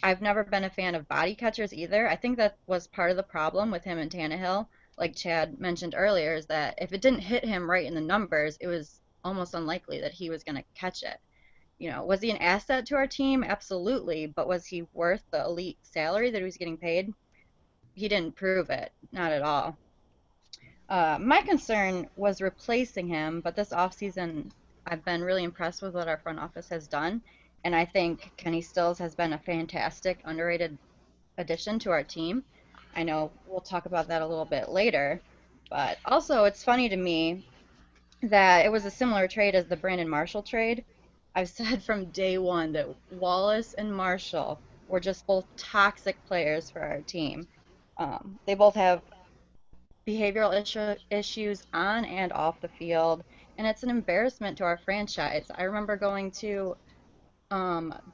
I've never been a fan of body catchers either. I think that was part of the problem with him and Tannehill, like Chad mentioned earlier, is that if it didn't hit him right in the numbers, it was almost unlikely that he was going to catch it. Was he an asset to our team? Absolutely. But was he worth the elite salary that he was getting paid? He didn't prove it. Not at all. My concern was replacing him, but this offseason, I've been really impressed with what our front office has done. And I think Kenny Stills has been a fantastic, underrated addition to our team. I know we'll talk about that a little bit later. But also, it's funny to me that it was a similar trade as the Brandon Marshall trade. I've said from day one that Wallace and Marshall were just both toxic players for our team. They both have behavioral issues on and off the field, and it's an embarrassment to our franchise. I remember going to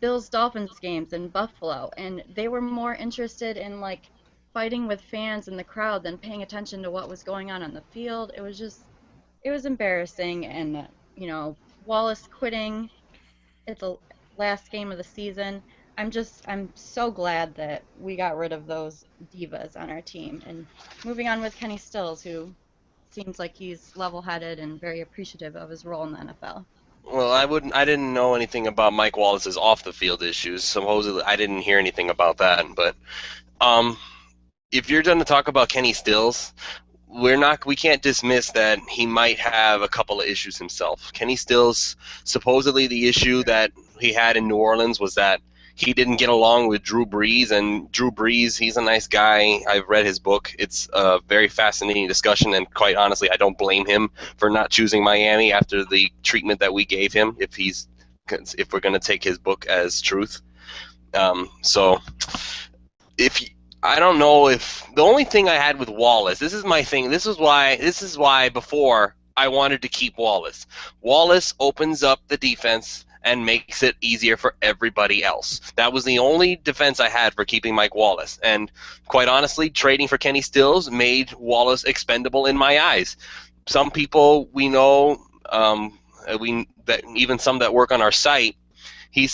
Bills Dolphins games in Buffalo, and they were more interested in like fighting with fans in the crowd than paying attention to what was going on the field. It was embarrassing, and Wallace quitting at the last game of the season. I'm so glad that we got rid of those divas on our team and moving on with Kenny Stills, who seems like he's level-headed and very appreciative of his role in the NFL. Well, I didn't know anything about Mike Wallace's off the field issues. Supposedly, I didn't hear anything about that. But if you're going to talk about Kenny Stills, we can't dismiss that he might have a couple of issues himself. Kenny Stills, supposedly the issue that he had in New Orleans was that he didn't get along with Drew Brees, and Drew Brees, he's a nice guy. I've read his book. It's a very fascinating discussion, and quite honestly, I don't blame him for not choosing Miami after the treatment that we gave him, if we're going to take his book as truth. I don't know if the only thing I had with Wallace, this is my thing. This is why before I wanted to keep Wallace. Wallace opens up the defense and makes it easier for everybody else. That was the only defense I had for keeping Mike Wallace. And quite honestly, trading for Kenny Stills made Wallace expendable in my eyes. Some people we know, that even some that work on our site, he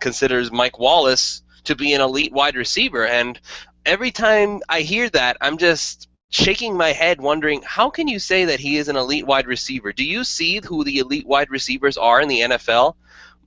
considers Mike Wallace to be an elite wide receiver. And every time I hear that, I'm just shaking my head wondering, how can you say that he is an elite wide receiver? Do you see who the elite wide receivers are in the NFL?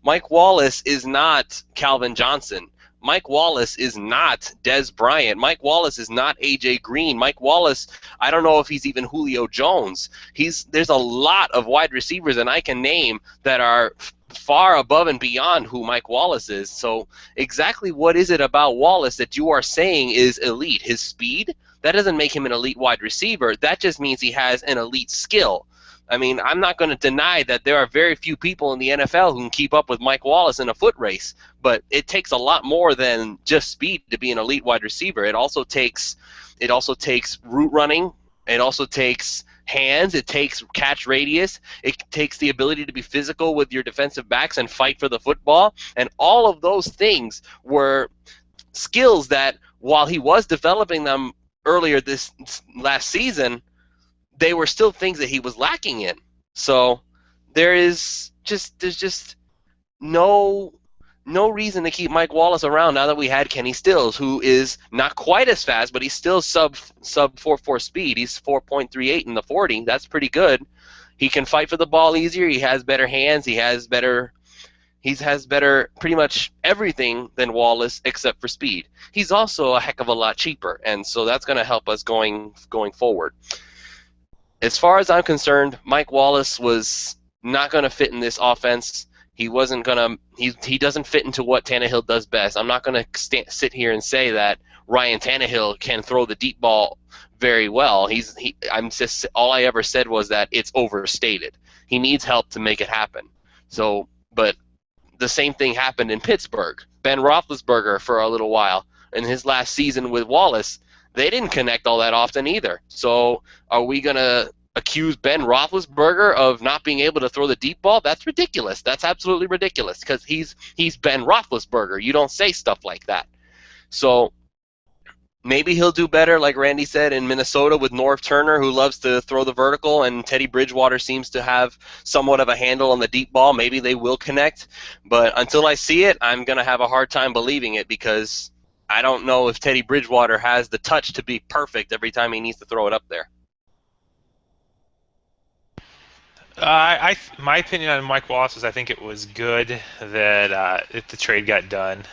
Mike Wallace is not Calvin Johnson. Mike Wallace is not Dez Bryant. Mike Wallace is not A.J. Green. Mike Wallace, I don't know if he's even Julio Jones. There's a lot of wide receivers, and I can name that are far above and beyond who Mike Wallace is. So exactly what is it about Wallace that you are saying is elite? His speed? That doesn't make him an elite wide receiver. That just means he has an elite skill. I mean, I'm not going to deny that there are very few people in the NFL who can keep up with Mike Wallace in a foot race, but it takes a lot more than just speed to be an elite wide receiver. It also takes route running. It also takes hands. It takes catch radius. It takes the ability to be physical with your defensive backs and fight for the football. And all of those things were skills that, while he was developing them earlier this last season, they were still things that he was lacking in. So there's just no reason to keep Mike Wallace around now that we had Kenny Stills, who is not quite as fast, but he's still sub 4.4 speed. He's 4.38 in the 40. That's pretty good. He can fight for the ball easier. He has better hands. He has better pretty much everything than Wallace except for speed. He's also a heck of a lot cheaper, and so that's going to help us going forward. As far as I'm concerned, Mike Wallace was not going to fit in this offense. He wasn't going to. He doesn't fit into what Tannehill does best. I'm not going to sit here and say that Ryan Tannehill can throw the deep ball very well. All I ever said was that it's overstated. He needs help to make it happen. So, but the same thing happened in Pittsburgh. Ben Roethlisberger for a little while in his last season with Wallace, they didn't connect all that often either. So are we going to accuse Ben Roethlisberger of not being able to throw the deep ball? That's ridiculous. That's absolutely ridiculous because he's Ben Roethlisberger. You don't say stuff like that. So Maybe he'll do better, like Randy said, in Minnesota with Norv Turner, who loves to throw the vertical, and Teddy Bridgewater seems to have somewhat of a handle on the deep ball. Maybe they will connect. But until I see it, I'm going to have a hard time believing it because I don't know if Teddy Bridgewater has the touch to be perfect every time he needs to throw it up there. My opinion on Mike Wallace is I think it was good that if the trade got done.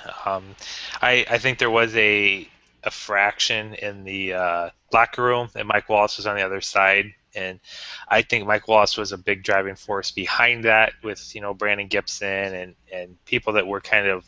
I think there was a fraction in the locker room, and Mike Wallace was on the other side, and I think Mike Wallace was a big driving force behind that with Brandon Gibson and people that were kind of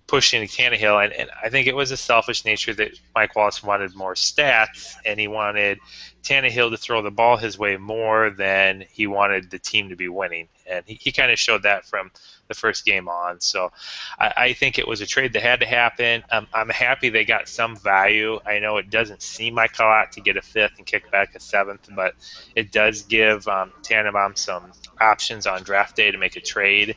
pushing Tannehill, and I think it was a selfish nature that Mike Wallace wanted more stats, and he wanted Tannehill to throw the ball his way more than he wanted the team to be winning, and he kind of showed that from the first game on. So I think it was a trade that had to happen. I'm happy they got some value. I know it doesn't seem like a lot to get a fifth and kick back a seventh, but it does give Tannenbaum some options on draft day to make a trade.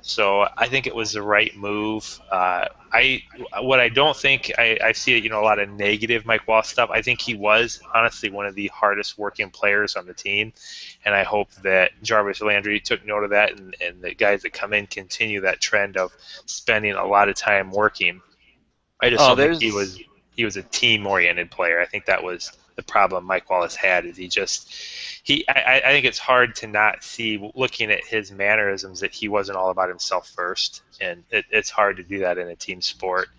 So I think it was the right move. What I don't think I see a lot of negative Mike Wallace stuff. I think he was honestly one of the hardest working players on the team, and I hope that Jarvis Landry took note of that, and the guys that come in continue that trend of spending a lot of time working. I just don't think he was a team oriented player. I think that was the problem Mike Wallace had. Is I think it's hard to not see, looking at his mannerisms, that he wasn't all about himself first, and it's hard to do that in a team sport.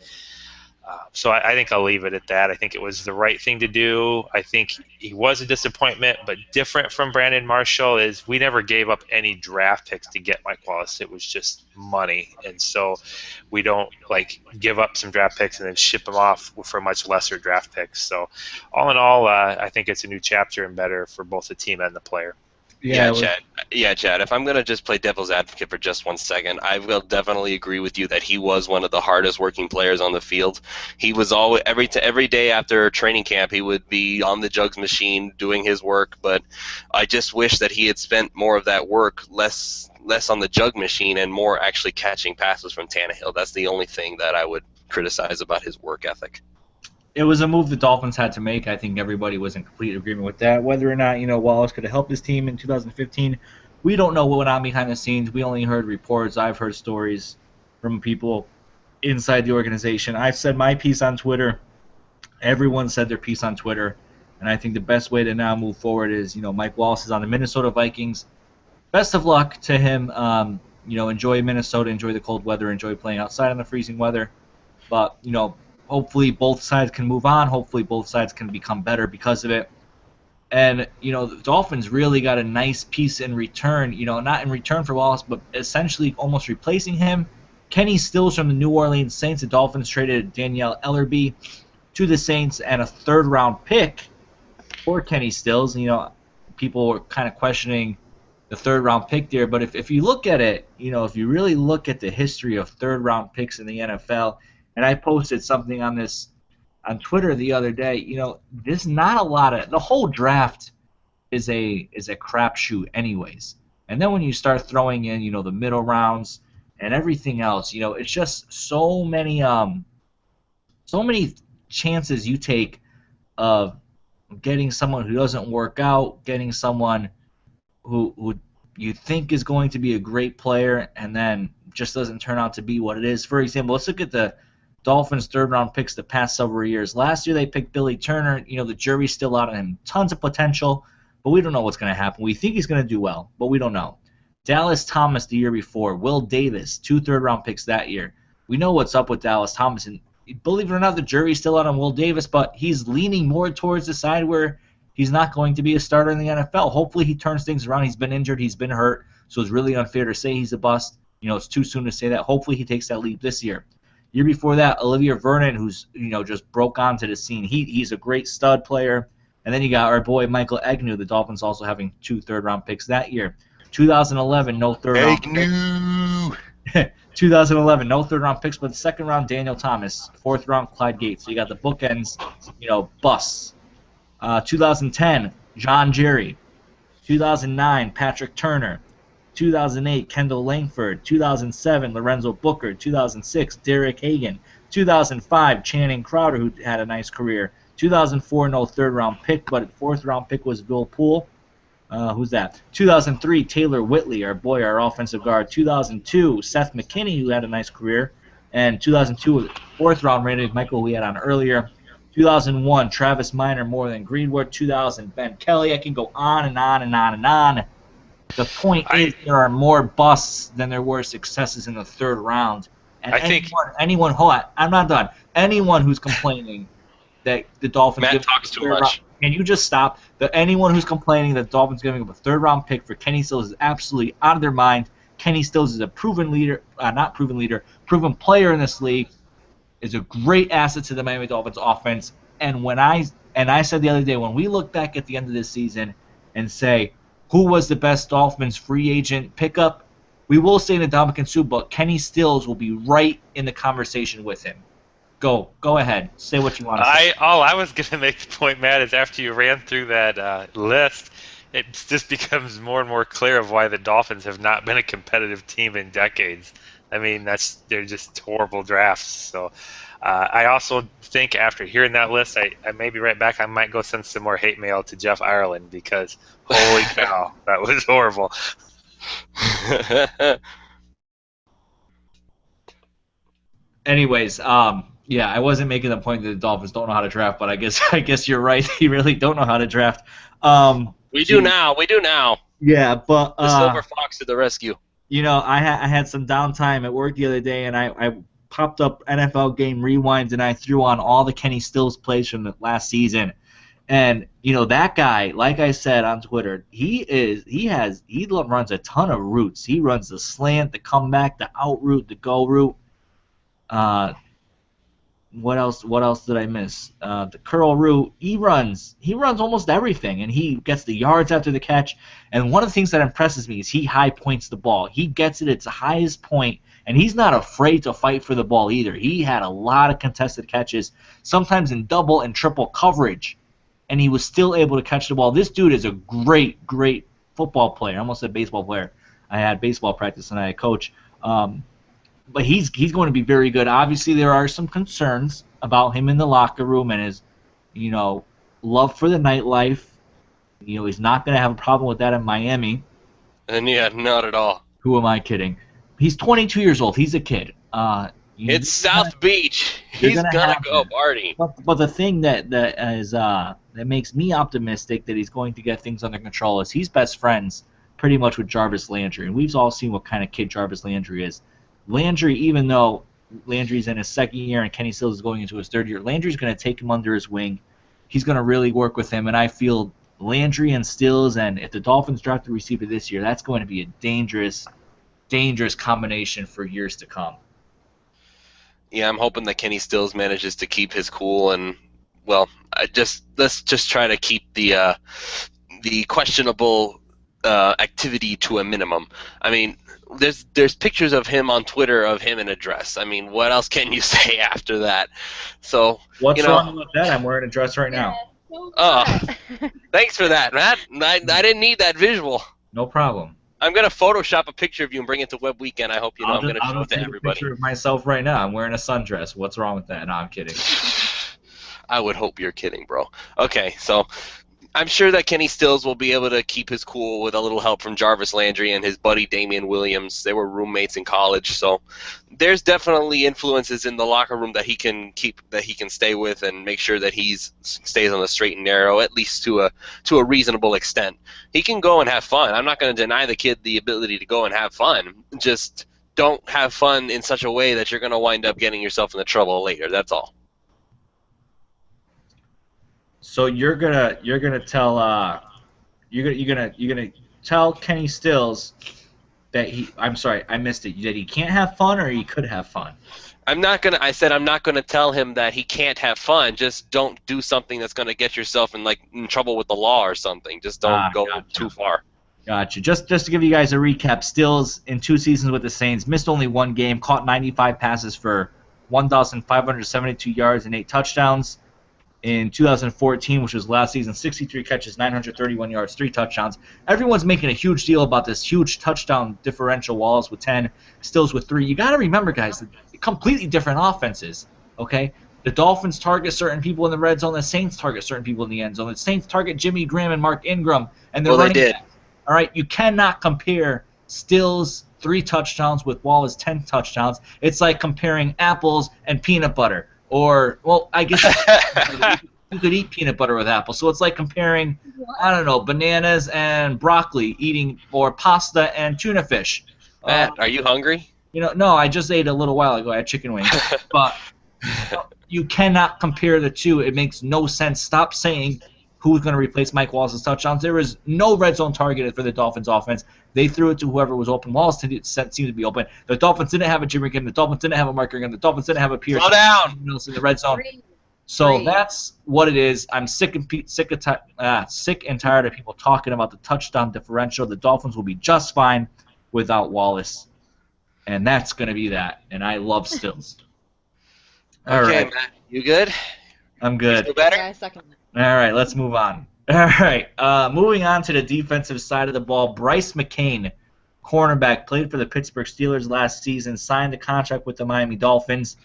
So I think I'll leave it at that. I think it was the right thing to do. I think he was a disappointment, but different from Brandon Marshall is we never gave up any draft picks to get Mike Wallace. It was just money, and so we don't give up some draft picks and then ship them off for much lesser draft picks. So all in all, I think it's a new chapter and better for both the team and the player. Chad. If I'm going to just play devil's advocate for just 1 second, I will definitely agree with you that he was one of the hardest working players on the field. He was always every day after training camp, he would be on the jugs machine doing his work. But I just wish that he had spent more of that work less on the jug machine and more actually catching passes from Tannehill. That's the only thing that I would criticize about his work ethic. It was a move the Dolphins had to make. I think everybody was in complete agreement with that. Whether or not Wallace could have helped his team in 2015, we don't know what went on behind the scenes. We only heard reports. I've heard stories from people inside the organization. I've said my piece on Twitter. Everyone said their piece on Twitter, and I think the best way to now move forward is Mike Wallace is on the Minnesota Vikings. Best of luck to him. Enjoy Minnesota, enjoy the cold weather, enjoy playing outside in the freezing weather. But hopefully both sides can move on. Hopefully both sides can become better because of it. And, the Dolphins really got a nice piece in return, not in return for Wallace, but essentially almost replacing him. Kenny Stills from the New Orleans Saints. The Dolphins traded Danielle Ellerbe to the Saints and a third-round pick for Kenny Stills. People were kind of questioning the third-round pick there. But if you look at it, if you really look at the history of third-round picks in the NFL, and I posted something on this on Twitter the other day. There's not a lot of the whole draft is a crapshoot, anyways. And then when you start throwing in, the middle rounds and everything else, it's just so many chances you take of getting someone who doesn't work out, getting someone who you think is going to be a great player, and then just doesn't turn out to be what it is. For example, let's look at the Dolphins' third-round picks the past several years. Last year they picked Billy Turner. The jury's still out on him. Tons of potential, but we don't know what's going to happen. We think he's going to do well, but we don't know. Dallas Thomas the year before. Will Davis, 2 third-round picks that year. We know what's up with Dallas Thomas, and believe it or not, the jury's still out on Will Davis, but he's leaning more towards the side where he's not going to be a starter in the NFL. Hopefully he turns things around. He's been injured. He's been hurt, so it's really unfair to say he's a bust. It's too soon to say that. Hopefully he takes that leap this year. Year before that, Olivia Vernon, who's just broke onto the scene. He's a great stud player. And then you got our boy Michael Agnew, the Dolphins also having 2 third-round picks that year. 2011, no third-round picks. 2011, no third-round picks, but the second round, Daniel Thomas. 4th round, Clyde Gates. So you got the bookends, busts. 2010, John Jerry. 2009, Patrick Turner. 2008, Kendall Langford. 2007, Lorenzo Booker. 2006, Derek Hagan. 2005, Channing Crowder, who had a nice career. 2004, no third-round pick, but fourth-round pick was Bill Poole. Who's that? 2003, Taylor Whitley, our offensive guard. 2002, Seth McKinney, who had a nice career. And 2002, fourth-round Randy McMichael, we had on earlier. 2001, Travis Minor, more than Greenwood. 2000, Ben Kelly. I can go on and on and on and on. The point is there are more busts than there were successes in the third round. And anyone, hold on, I'm not done. Anyone who's complaining that the Dolphins Matt talks too much. Can you just stop? Anyone who's complaining that the Dolphins giving up a third-round pick for Kenny Stills is absolutely out of their mind. Kenny Stills is a proven leader, proven player in this league, is a great asset to the Miami Dolphins offense. And I said the other day, when we look back at the end of this season and say, who was the best Dolphins free agent pickup, we will say Ndamukong Suh, but Kenny Stills will be right in the conversation with him. Go ahead. Say what you want to say. All I was going to make the point, Matt, is after you ran through that list, it just becomes more and more clear of why the Dolphins have not been a competitive team in decades. I mean, they're just horrible drafts. So I also think after hearing that list, I may be right back. I might go send some more hate mail to Jeff Ireland because, holy cow, that was horrible. Anyways, yeah, I wasn't making the point that the Dolphins don't know how to draft, but I guess you're right. They really don't know how to draft. We do now. Yeah, but the Silver Fox to the rescue. You know, I had some downtime at work the other day, and I popped up NFL Game Rewinds, and I threw on all the Kenny Stills plays from the last season. And you know, that guy, like I said on Twitter, he runs a ton of routes. He runs the slant, the comeback, the out route, the go route. What else did I miss? The curl route. He runs almost everything, and he gets the yards after the catch. And one of the things that impresses me is he high points the ball. He gets it at its highest point, and he's not afraid to fight for the ball either. He had a lot of contested catches, sometimes in double and triple coverage, and he was still able to catch the ball. This dude is a great football player. I almost said baseball player. I had baseball practice and I had coach. But he's going to be very good. Obviously, there are some concerns about him in the locker room and his, love for the nightlife. He's not going to have a problem with that in Miami. And yeah, not at all. Who am I kidding? He's 22 years old. He's a kid. It's South Beach. He's gonna go party. But the thing that makes me optimistic that he's going to get things under control is he's best friends pretty much with Jarvis Landry, and we've all seen what kind of kid Jarvis Landry is. Landry, even though Landry's in his second year and Kenny Stills is going into his third year, Landry's going to take him under his wing. He's going to really work with him, and I feel Landry and Stills, and if the Dolphins draft a receiver this year, that's going to be a dangerous combination for years to come. Yeah, I'm hoping that Kenny Stills manages to keep his cool, and let's just try to keep the questionable activity to a minimum. I mean, there's pictures of him on Twitter of him in a dress. I mean, what else can you say after that? So what's wrong with that? I'm wearing a dress right now. Oh, thanks for that, Matt. I didn't need that visual. No problem. I'm gonna Photoshop a picture of you and bring it to Web Weekend. I hope you know I'm gonna show it to everybody. A picture of myself right now. I'm wearing a sundress. What's wrong with that? No, I'm kidding. I would hope you're kidding, bro. Okay, so I'm sure that Kenny Stills will be able to keep his cool with a little help from Jarvis Landry and his buddy Damian Williams. They were roommates in college, so there's definitely influences in the locker room that he can keep, that he can stay with, and make sure that he stays on the straight and narrow, at least to a reasonable extent. He can go and have fun. I'm not going to deny the kid the ability to go and have fun. Just don't have fun in such a way that you're going to wind up getting yourself into trouble later. That's all. So you're gonna tell Kenny Stills that I missed it. That he can't have fun, or he could have fun. I said I'm not gonna tell him that he can't have fun. Just don't do something that's gonna get yourself in trouble with the law or something. Just don't go too far. Gotcha. Just to give you guys a recap, Stills in 2 seasons with the Saints missed only 1 game, caught 95 passes for 1,572 yards and 8 touchdowns. In 2014, which was last season, 63 catches, 931 yards, 3 touchdowns. Everyone's making a huge deal about this huge touchdown differential. Wallace with 10, Stills with 3. You got to remember, guys, completely different offenses, okay? The Dolphins target certain people in the red zone. The Saints target certain people in the end zone. The Saints target Jimmy Graham and Mark Ingram. And they're Well, they did. All right, you cannot compare Stills 3 touchdowns with Wallace 10 touchdowns. It's like comparing apples and peanut butter. Or, well, I guess you could eat peanut butter with apples. So it's like comparing, I don't know, bananas and broccoli eating, or pasta and tuna fish. Matt, are you hungry? No, I just ate a little while ago. I had chicken wings. But you cannot compare the two. It makes no sense. Stop saying who's going to replace Mike Wallace's touchdowns. There was no red zone targeted for the Dolphins offense. They threw it to whoever was open. Wallace seemed to be open. The Dolphins didn't have a Jimmy Graham. The Dolphins didn't have a Mark Ingram. The Dolphins didn't have a Pierce. Slow down. In the red zone. So that's what it is. I'm sick and tired of people talking about the touchdown differential. The Dolphins will be just fine without Wallace. And that's going to be that. And I love Stills. All okay, right. Matt, you good? I'm good. Feel better? Yeah, I second that. All right, let's move on. All right, moving on to the defensive side of the ball. Brice McCain, cornerback, played for the Pittsburgh Steelers last season, signed a contract with the Miami Dolphins.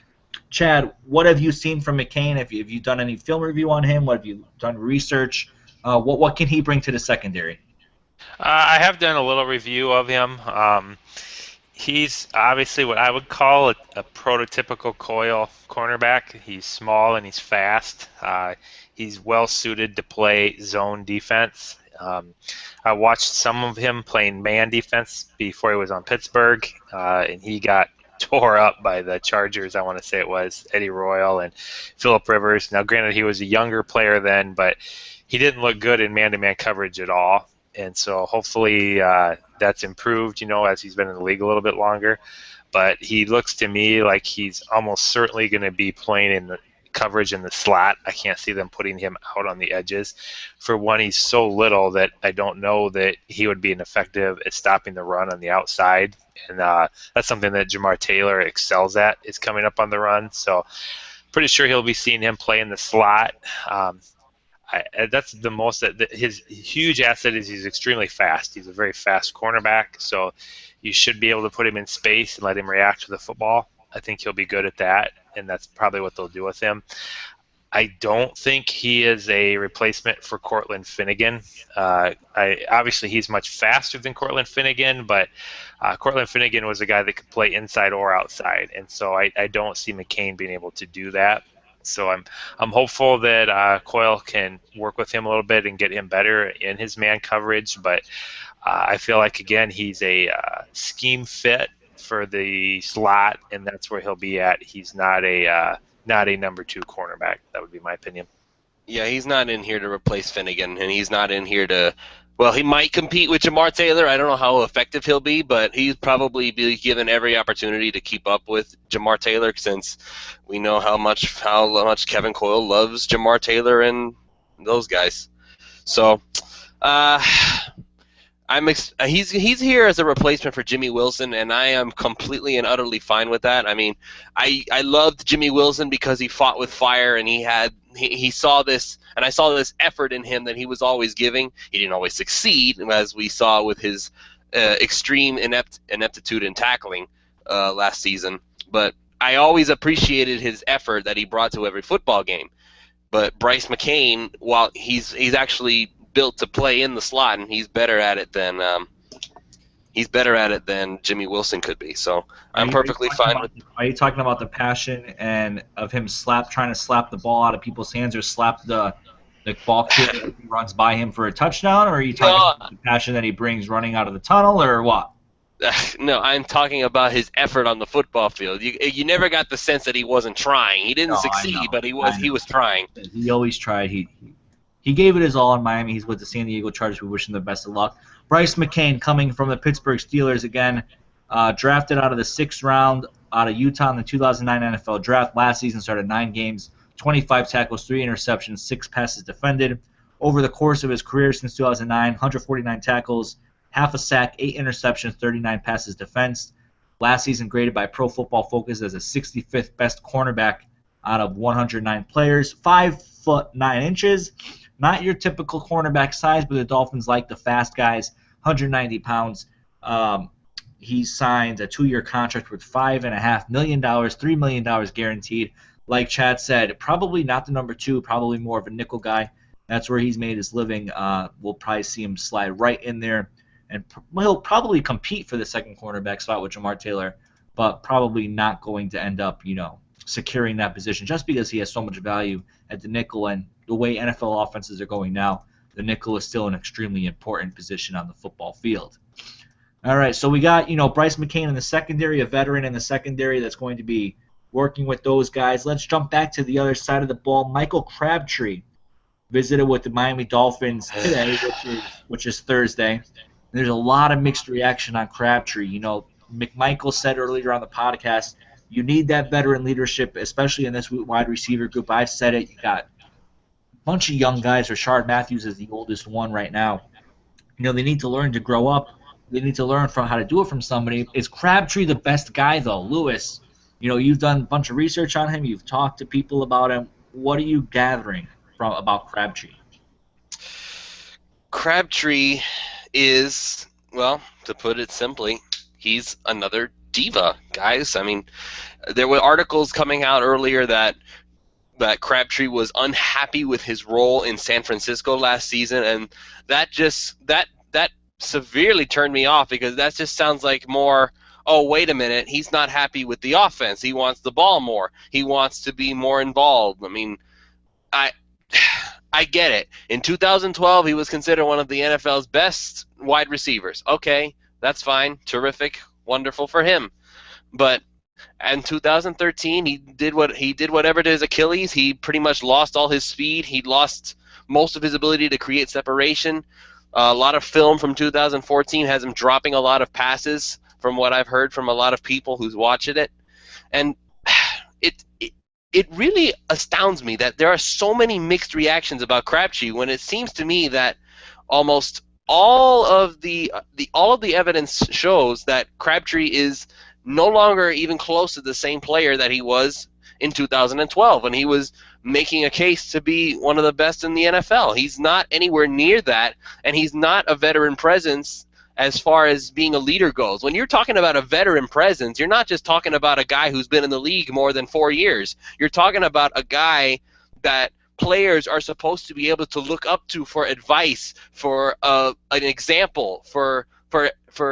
Chad, what have you seen from McCain? Have you done any film review on him? What have you done research? What can he bring to the secondary? I have done a little review of him. He's obviously what I would call a prototypical Coyle cornerback. He's small and he's fast. He's well suited to play zone defense. I watched some of him playing man defense before he was on Pittsburgh, and he got tore up by the Chargers, I want to say it was, Eddie Royal and Phillip Rivers. Now, granted, he was a younger player then, but he didn't look good in man-to-man coverage at all. And so hopefully that's improved, as he's been in the league a little bit longer. But he looks to me like he's almost certainly going to be playing in the coverage in the slot. I can't see them putting him out on the edges. For one, he's so little that I don't know that he would be effective at stopping the run on the outside. And that's something that Jamar Taylor excels at, is coming up on the run. So pretty sure he'll be seeing him play in the slot. That's the most. His huge asset is he's extremely fast. He's a very fast cornerback, so you should be able to put him in space and let him react to the football. I think he'll be good at that, and that's probably what they'll do with him. I don't think he is a replacement for Cortland Finnegan. Obviously, he's much faster than Cortland Finnegan, but Cortland Finnegan was a guy that could play inside or outside, and so I don't see McCain being able to do that. So I'm hopeful that Coyle can work with him a little bit and get him better in his man coverage. But I feel like, again, he's a scheme fit for the slot, and that's where he'll be at. He's not a number 2 cornerback. That would be my opinion. Yeah, he's not in here to replace Finnegan, and he's not in here to. Well, he might compete with Jamar Taylor. I don't know how effective he'll be, but he's probably be given every opportunity to keep up with Jamar Taylor, since we know how much Kevin Coyle loves Jamar Taylor and those guys. So, he's here as a replacement for Jimmy Wilson, and I am completely and utterly fine with that. I mean, I loved Jimmy Wilson because he fought with fire, and he saw this, and I saw this effort in him that he was always giving. He didn't always succeed, as we saw with his extreme ineptitude in tackling last season. But I always appreciated his effort that he brought to every football game. But Brice McCain, while he's actually built to play in the slot, and he's better at it than Jimmy Wilson could be. So I'm perfectly fine with. Are you talking about the passion and of him trying to slap the ball out of people's hands, or slap the ball kid if he runs by him for a touchdown, or are you talking about the passion that he brings running out of the tunnel, or what? No, I'm talking about his effort on the football field. You never got the sense that he wasn't trying. He didn't succeed, but he was trying. He always tried. He gave it his all in Miami. He's with the San Diego Chargers. We wish him the best of luck. Brice McCain, coming from the Pittsburgh Steelers again, drafted out of the 6th round out of Utah in the 2009 NFL Draft. Last season started 9 games, 25 tackles, 3 interceptions, 6 passes defended. Over the course of his career since 2009, 149 tackles, half a sack, 8 interceptions, 39 passes defensed. Last season graded by Pro Football Focus as a 65th best cornerback out of 109 players. 5'9". Not your typical cornerback size, but the Dolphins like the fast guys. 190 pounds. He signed a 2-year contract worth $5.5 million, $3 million guaranteed. like Chad said, probably not the number 2, probably more of a nickel guy. That's where he's made his living. We'll probably see him slide right in there, and he'll probably compete for the second cornerback spot with Jamar Taylor, but probably not going to end up, securing that position just because he has so much value at the nickel. And the way NFL offenses are going now, the nickel is still an extremely important position on the football field. All right, so we got, Brice McCain in the secondary, a veteran in the secondary that's going to be working with those guys. Let's jump back to the other side of the ball. Michael Crabtree visited with the Miami Dolphins today, which is Thursday. There's a lot of mixed reaction on Crabtree. McMichael said earlier on the podcast, you need that veteran leadership, especially in this wide receiver group. I've said it. You got a bunch of young guys. Rashard Matthews is the oldest one right now. They need to learn to grow up. They need to learn from how to do it from somebody. Is Crabtree the best guy, though? Lewis, you've done a bunch of research on him. You've talked to people about him. What are you gathering about Crabtree? Crabtree is, well, to put it simply, he's another diva, guys. I mean, there were articles coming out earlier that Crabtree was unhappy with his role in San Francisco last season, and that severely turned me off, because that just sounds like more, oh, wait a minute, he's not happy with the offense. He wants the ball more. He wants to be more involved. I mean, I get it. In 2012, he was considered one of the NFL's best wide receivers. Okay, that's fine. Terrific. Wonderful for him. But in 2013, he did whatever to his Achilles. He pretty much lost all his speed. He lost most of his ability to create separation. A lot of film from 2014 has him dropping a lot of passes, from what I've heard from a lot of people who's watching it. And it really astounds me that there are so many mixed reactions about Crabtree, when it seems to me that almost all of the evidence shows that Crabtree is no longer even close to the same player that he was in 2012 when he was making a case to be one of the best in the NFL. He's not anywhere near that, and he's not a veteran presence as far as being a leader goes. When you're talking about a veteran presence, you're not just talking about a guy who's been in the league more than 4 years. You're talking about a guy that players are supposed to be able to look up to for advice, for an example, for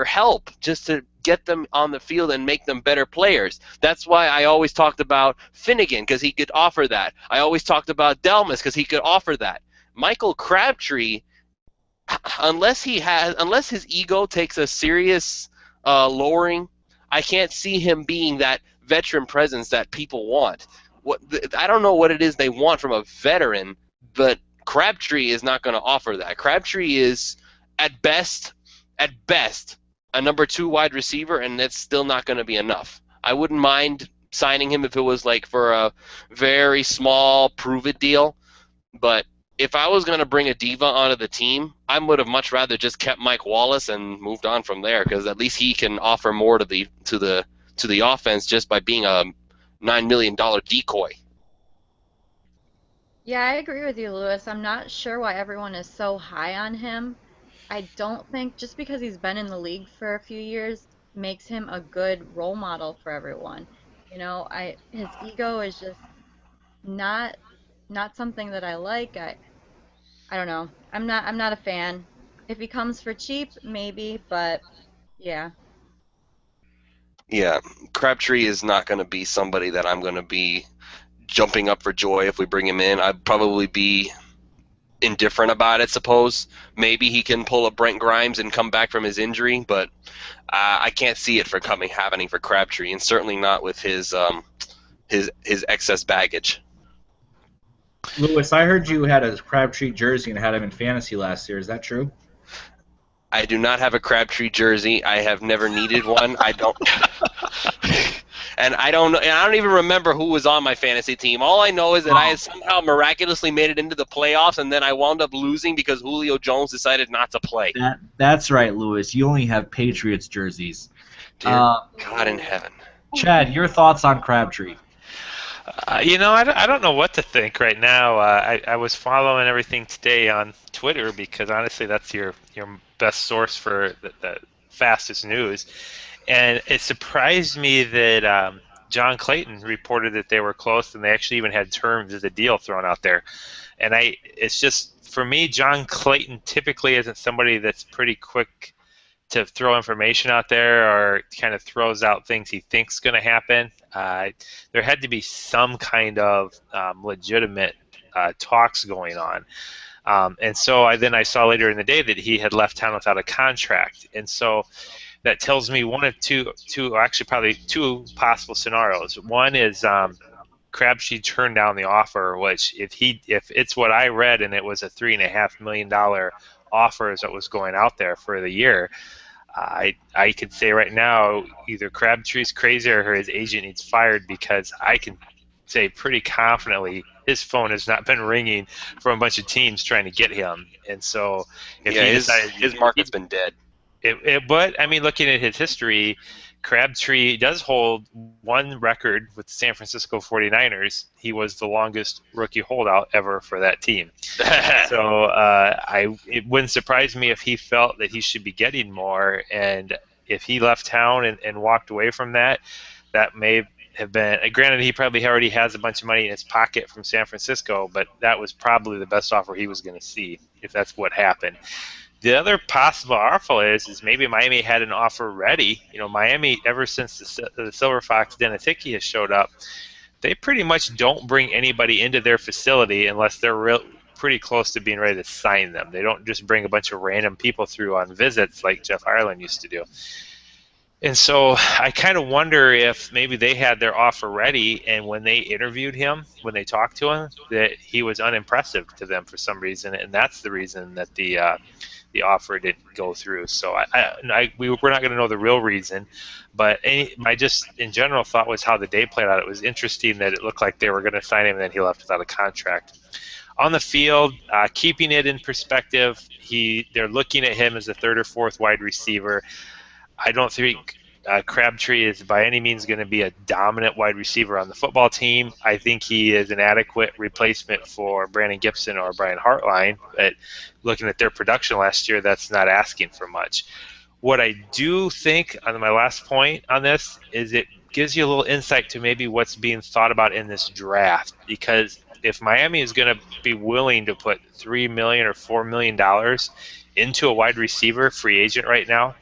help, just to get them on the field and make them better players. That's why I always talked about Finnegan, because he could offer that. I always talked about Delmas because he could offer that. Michael Crabtree, unless his ego takes a serious lowering, I can't see him being that veteran presence that people want. I don't know what it is they want from a veteran, but Crabtree is not going to offer that. Crabtree is at best, a number 2 wide receiver, and that's still not going to be enough. I wouldn't mind signing him if it was like for a very small prove-it deal, but if I was going to bring a diva onto the team, I would have much rather just kept Mike Wallace and moved on from there, because at least he can offer more to the offense just by being a $9 million decoy. Yeah, I agree with you, Lewis. I'm not sure why everyone is so high on him. I don't think just because he's been in the league for a few years makes him a good role model for everyone. His ego is just not something that I like. I don't know. I'm not a fan. If he comes for cheap, maybe, but yeah. Yeah, Crabtree is not going to be somebody that I'm going to be jumping up for joy if we bring him in. I'd probably be indifferent about it, suppose. Maybe he can pull a Brent Grimes and come back from his injury, but I can't see it happening for Crabtree, and certainly not with his excess baggage. Lewis, I heard you had a Crabtree jersey and had him in fantasy last year. Is that true? I do not have a Crabtree jersey. I have never needed one. I don't. And I don't even remember who was on my fantasy team. All I know is that I had somehow miraculously made it into the playoffs, and then I wound up losing because Julio Jones decided not to play. That's right, Lewis. You only have Patriots jerseys. Dear God in heaven. Chad, your thoughts on Crabtree? I don't know what to think right now. I was following everything today on Twitter because honestly, that's your best source for the fastest news. And it surprised me that John Clayton reported that they were close, and they actually even had terms of the deal thrown out there. And it's just, for me, John Clayton typically isn't somebody that's pretty quick to throw information out there or kind of throws out things he thinks going to happen. There had to be some kind of legitimate talks going on. And so I saw later in the day that he had left town without a contract. And so that tells me one of two, actually probably two possible scenarios. One is Crabtree turned down the offer, which if it's what I read and it was a $3.5 million offer that was going out there for the year, I could say right now either Crabtree's crazy or his agent needs fired, because I can say pretty confidently his phone has not been ringing from a bunch of teams trying to get him. And so if his market's been dead. But I mean, looking at his history, Crabtree does hold one record with the San Francisco 49ers. He was the longest rookie holdout ever for that team. So it wouldn't surprise me if he felt that he should be getting more. And if he left town and walked away from that, that may have been, granted, he probably already has a bunch of money in his pocket from San Francisco, but that was probably the best offer he was going to see if that's what happened. The other possible offer is maybe Miami had an offer ready. Miami, ever since the Silver Fox Denatiki has showed up, they pretty much don't bring anybody into their facility unless they're pretty close to being ready to sign them. They don't just bring a bunch of random people through on visits like Jeff Ireland used to do. And so I kind of wonder if maybe they had their offer ready, and when they interviewed him, when they talked to him, that he was unimpressive to them for some reason, and that's the reason that the offer didn't go through. So we're not going to know the real reason, but my just in general thought was how the day played out. It was interesting that it looked like they were going to sign him, and then he left without a contract. On the field, keeping it in perspective, they're looking at him as a third or fourth wide receiver. I don't think Crabtree is by any means going to be a dominant wide receiver on the football team. I think he is an adequate replacement for Brandon Gibson or Brian Hartline, but looking at their production last year, that's not asking for much. What I do think, on my last point on this, is it gives you a little insight to maybe what's being thought about in this draft, because if Miami is going to be willing to put $3 million or $4 million into a wide receiver free agent right now,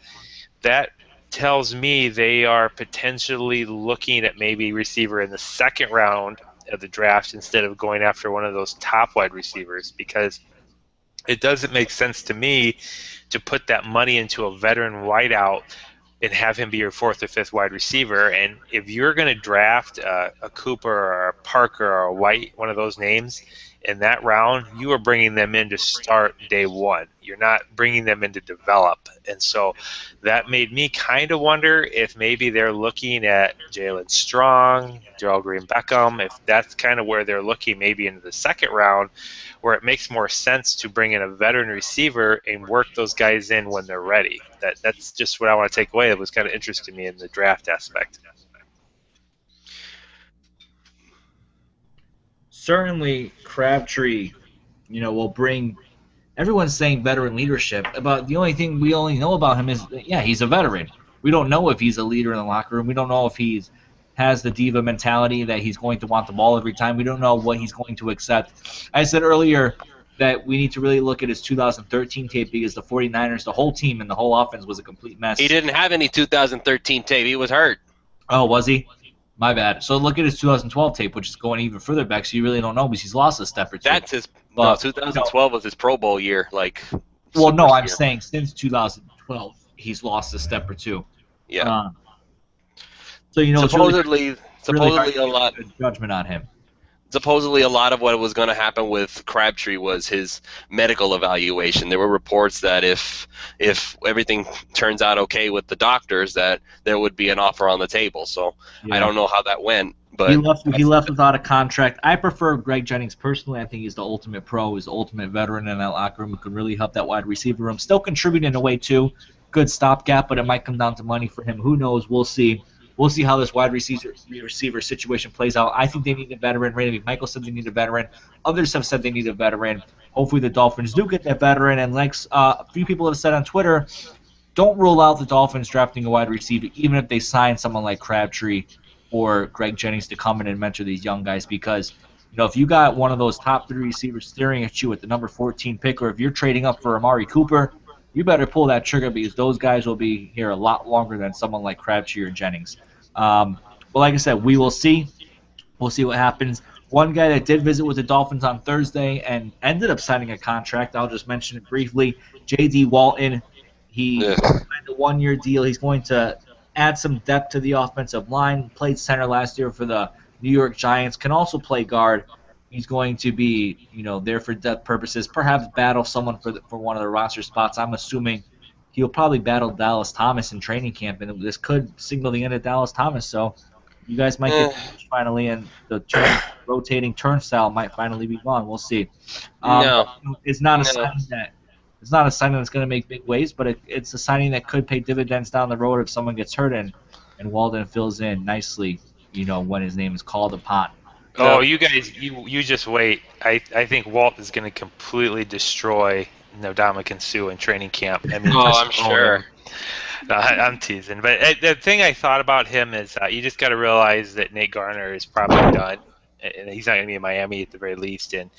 that tells me they are potentially looking at maybe receiver in the second round of the draft instead of going after one of those top wide receivers, because it doesn't make sense to me to put that money into a veteran wideout and have him be your fourth or fifth wide receiver. And if you're going to draft a Cooper or a Parker or a White, one of those names, in that round, you are bringing them in to start day one. You're not bringing them in to develop. And so that made me kind of wonder if maybe they're looking at Jalen Strong, Gerald Green Beckham, if that's kind of where they're looking, maybe into the second round, where it makes more sense to bring in a veteran receiver and work those guys in when they're ready. That's just what I want to take away. It was kind of interesting to me in the draft aspect. Certainly, Crabtree, will bring. Everyone's saying veteran leadership. About the only thing we only know about him is, he's a veteran. We don't know if he's a leader in the locker room. We don't know if has the diva mentality that he's going to want the ball every time. We don't know what he's going to accept. I said earlier that we need to really look at his 2013 tape, because the 49ers, the whole team and the whole offense was a complete mess. He didn't have any 2013 tape. He was hurt. Oh, was he? My bad. So look at his 2012 tape, which is going even further back, so you really don't know, because he's lost a step or two. That's his. No, 2012 was his Pro Bowl year. Well, no, I'm saying since 2012, he's lost a step or two. Yeah. So supposedly it's really a lot. Judgment on him. Supposedly, a lot of what was going to happen with Crabtree was his medical evaluation. There were reports that if everything turns out okay with the doctors, that there would be an offer on the table. So I don't know how that went. But he left without a contract. I prefer Greg Jennings personally. I think he's the ultimate pro. He's the ultimate veteran in that locker room who can really help that wide receiver room. Still contributing in a way too. Good stopgap, but it might come down to money for him. Who knows? We'll see. We'll see how this wide receiver situation plays out. I think they need a veteran. Randy McMichael said they need a veteran. Others have said they need a veteran. Hopefully the Dolphins do get that veteran. And like a few people have said on Twitter, don't rule out the Dolphins drafting a wide receiver, even if they sign someone like Crabtree or Greg Jennings to come in and mentor these young guys, because if you got one of those top 3 receivers staring at you at the number 14 pick, or if you're trading up for Amari Cooper, you better pull that trigger, because those guys will be here a lot longer than someone like Crabtree or Jennings. But like I said, we will see. We'll see what happens. One guy that did visit with the Dolphins on Thursday and ended up signing a contract, I'll just mention it briefly, J.D. Walton. He signed a 1-year deal. He's going to add some depth to the offensive line. Played center last year for the New York Giants. Can also play guard. He's going to be, there for depth purposes. Perhaps battle someone for one of the roster spots. I'm assuming he'll probably battle Dallas Thomas in training camp, and this could signal the end of Dallas Thomas. So you guys might get finally, and the rotating turnstile might finally be gone. We'll see. It's not a signing that's going to make big waves, but it's a signing that could pay dividends down the road if someone gets hurt, and Walden fills in nicely, when his name is called upon. Oh, you guys, you just wait. I think Walt is going to completely destroy Ndamukong Suh in training camp. I mean, I'm sure. No, I'm teasing. But the thing I thought about him is you just got to realize that Nate Garner is probably done. And he's not going to be in Miami at the very least. And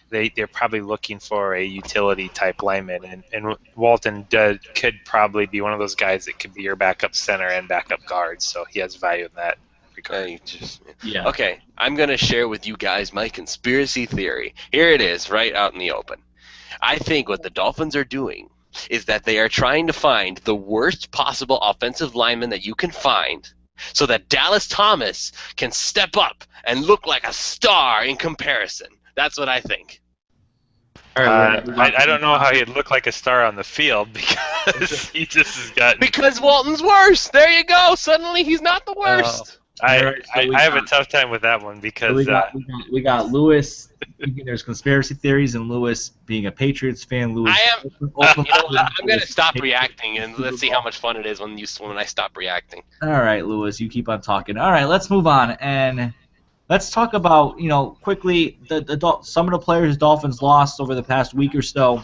they're probably looking for a utility-type lineman. And Walton could probably be one of those guys that could be your backup center and backup guard. So he has value in that regard. Yeah. Okay, I'm going to share with you guys my conspiracy theory. Here it is, right out in the open. I think what the Dolphins are doing is that they are trying to find the worst possible offensive lineman that you can find so that Dallas Thomas can step up and look like a star in comparison. That's what I think. I don't know how he'd look like a star on the field, because he just has gotten... Because Walton's worse! There you go! Suddenly he's not the worst! I have a tough time with that one, because... we got Lewis thinking there's conspiracy theories, and Lewis being a Patriots fan. Lewis, I'm going to stop reacting, and let's see how much fun it is when I stop reacting. All right, Lewis, you keep on talking. All right, let's move on, and let's talk about, quickly, some of the players Dolphins lost over the past week or so.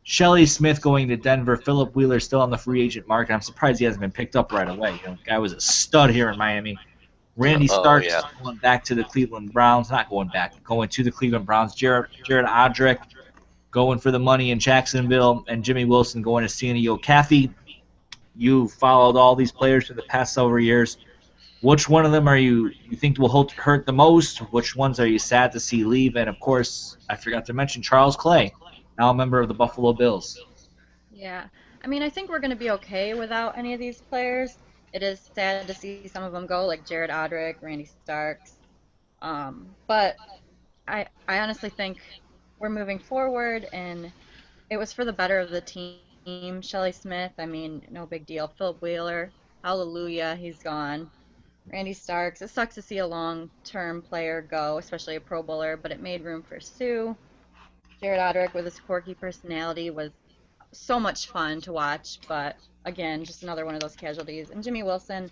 Shelley Smith going to Denver. Philip Wheeler still on the free agent market. I'm surprised he hasn't been picked up right away. The guy was a stud here in Miami. Randy Starks going back to the Cleveland Browns. Not going back, going to the Cleveland Browns. Jared Odrick going for the money in Jacksonville. And Jimmy Wilson going to Siena Okafe. You followed all these players for the past several years. Which one of them you think will hurt the most? Which ones are you sad to see leave? And, of course, I forgot to mention Charles Clay, now a member of the Buffalo Bills. Yeah. I mean, I think we're going to be okay without any of these players. It is sad to see some of them go, like Jared Odrick, Randy Starks. But I honestly think we're moving forward, and it was for the better of the team. Shelley Smith, I mean, no big deal. Philip Wheeler, hallelujah, he's gone. Randy Starks, it sucks to see a long-term player go, especially a Pro Bowler, but it made room for Sue. Jared Odrick with his quirky personality was so much fun to watch, but again, just another one of those casualties. And Jimmy Wilson,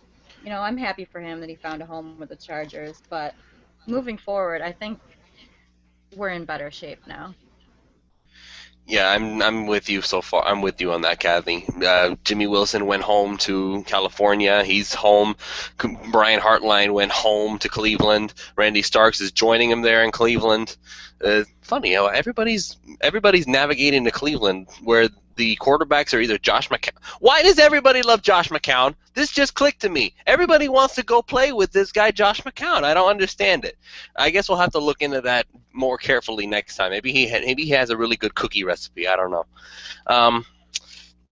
I'm happy for him that he found a home with the Chargers, but moving forward, I think we're in better shape now. Yeah, I'm with you so far. I'm with you on that, Kathy. Jimmy Wilson went home to California. He's home. Brian Hartline went home to Cleveland. Randy Starks is joining him there in Cleveland. Funny how everybody's navigating to Cleveland, where the quarterbacks are either Josh McCown. Why does everybody love Josh McCown? This just clicked to me. Everybody wants to go play with this guy, Josh McCown. I don't understand it. I guess we'll have to look into that more carefully next time. Maybe he has a really good cookie recipe. I don't know.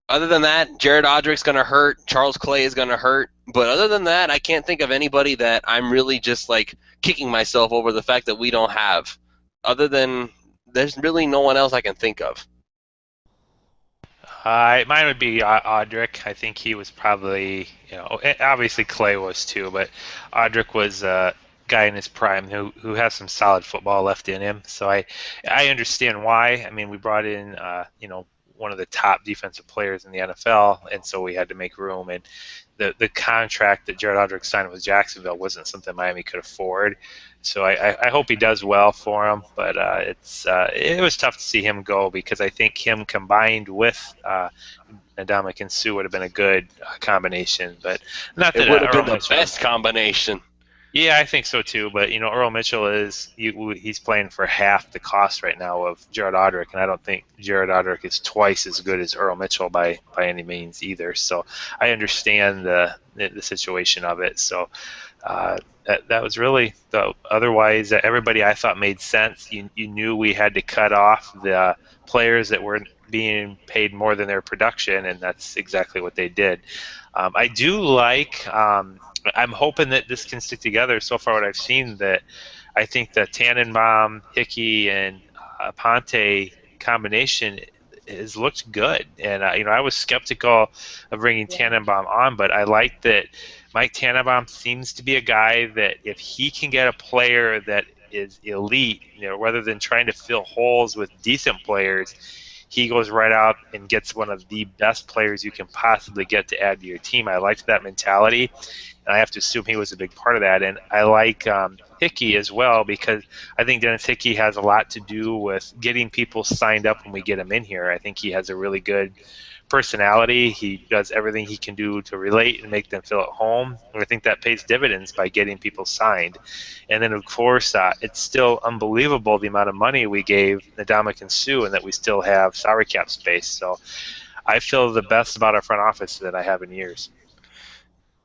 Other than that, Jared Odrick's going to hurt. Charles Clay is going to hurt. But other than that, I can't think of anybody that I'm really just like kicking myself over the fact that we don't have. Other than there's really no one else I can think of. Mine would be Odrick. I think he was probably, obviously Clay was too, but Odrick was a guy in his prime who has some solid football left in him. So I understand why. I mean, we brought in, one of the top defensive players in the NFL, and so we had to make room. And the contract that Jared Odrick signed with Jacksonville wasn't something Miami could afford. So I hope he does well for him, but it was tough to see him go, because I think him combined with Ndamukong Suh would have been a good combination. But not that it would have been the best combination. Yeah, I think so too. But Earl Mitchell he's playing for half the cost right now of Jared Odrick, and I don't think Jared Odrick is twice as good as Earl Mitchell by any means either. So I understand the situation of it. So that was really otherwise everybody I thought made sense. You knew we had to cut off the players that were being paid more than their production, and that's exactly what they did. I do like. I'm hoping that this can stick together. So far, what I've seen, that I think the Tannenbaum, Hickey, and Ponte combination has looked good. And I was skeptical of bringing Tannenbaum on, but I like that Mike Tannenbaum seems to be a guy that if he can get a player that is elite, rather than trying to fill holes with decent players, he goes right out and gets one of the best players you can possibly get to add to your team. I liked that mentality, and I have to assume he was a big part of that. And I like Hickey as well, because I think Dennis Hickey has a lot to do with getting people signed up when we get him in here. I think he has a really good personality. He does everything he can do to relate and make them feel at home. And I think that pays dividends by getting people signed. And then, of course, it's still unbelievable the amount of money we gave Ndamukong Suh, and that we still have salary cap space. So I feel the best about our front office that I have in years.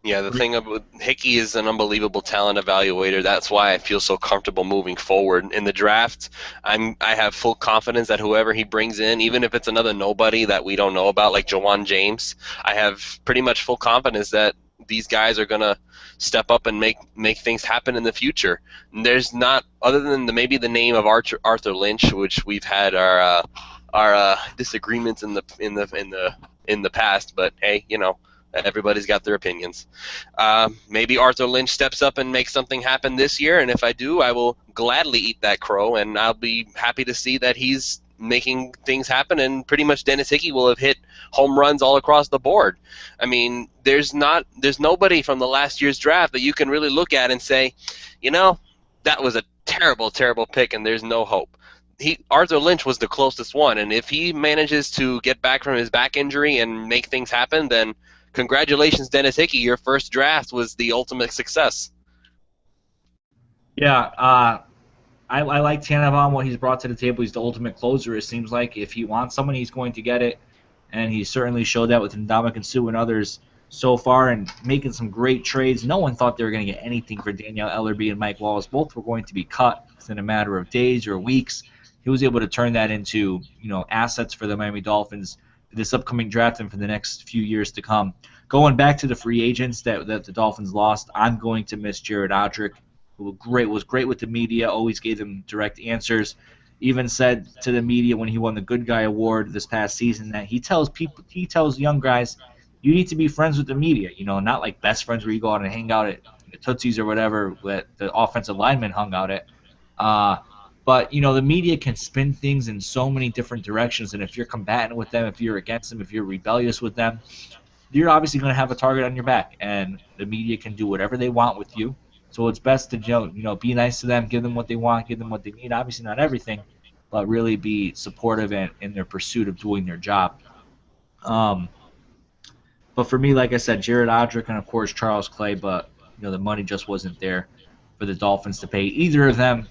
Yeah, the thing about Hickey is an unbelievable talent evaluator. That's why I feel so comfortable moving forward in the draft. I have full confidence that whoever he brings in, even if it's another nobody that we don't know about, like Jawan James, I have pretty much full confidence that these guys are gonna step up and make things happen in the future. And there's not, other than maybe the name of Arthur Lynch, which we've had our disagreements in the past, but hey, everybody's got their opinions. Maybe Arthur Lynch steps up and makes something happen this year, and if I do, I will gladly eat that crow, and I'll be happy to see that he's making things happen, and pretty much Dennis Hickey will have hit home runs all across the board. I mean, there's nobody from the last year's draft that you can really look at and say, that was a terrible, terrible pick, and there's no hope. Arthur Lynch was the closest one, and if he manages to get back from his back injury and make things happen, then congratulations, Dennis Hickey. Your first draft was the ultimate success. Yeah, I like Tannenbaum, what he's brought to the table. He's the ultimate closer, it seems like. If he wants someone, he's going to get it, and he certainly showed that with Ndamukong Suh and others so far, and making some great trades. No one thought they were going to get anything for Daniel Ellerbe and Mike Wallace. Both were going to be cut within a matter of days or weeks. He was able to turn that into assets for the Miami Dolphins for this upcoming draft and for the next few years to come. Going back to the free agents that the Dolphins lost, I'm going to miss Jared Odrick, who was great with the media, always gave them direct answers. Even said to the media when he won the Good Guy Award this past season that he tells young guys, you need to be friends with the media, not like best friends where you go out and hang out at Tootsie's or whatever that the offensive linemen hung out at. But, the media can spin things in so many different directions, and if you're combatant with them, if you're against them, if you're rebellious with them, you're obviously going to have a target on your back, and the media can do whatever they want with you. So it's best to be nice to them, give them what they want, give them what they need. Obviously not everything, but really be supportive in their pursuit of doing their job. But for me, like I said, Jared Odrick and of course Charles Clay, but the money just wasn't there for the Dolphins to pay either of them.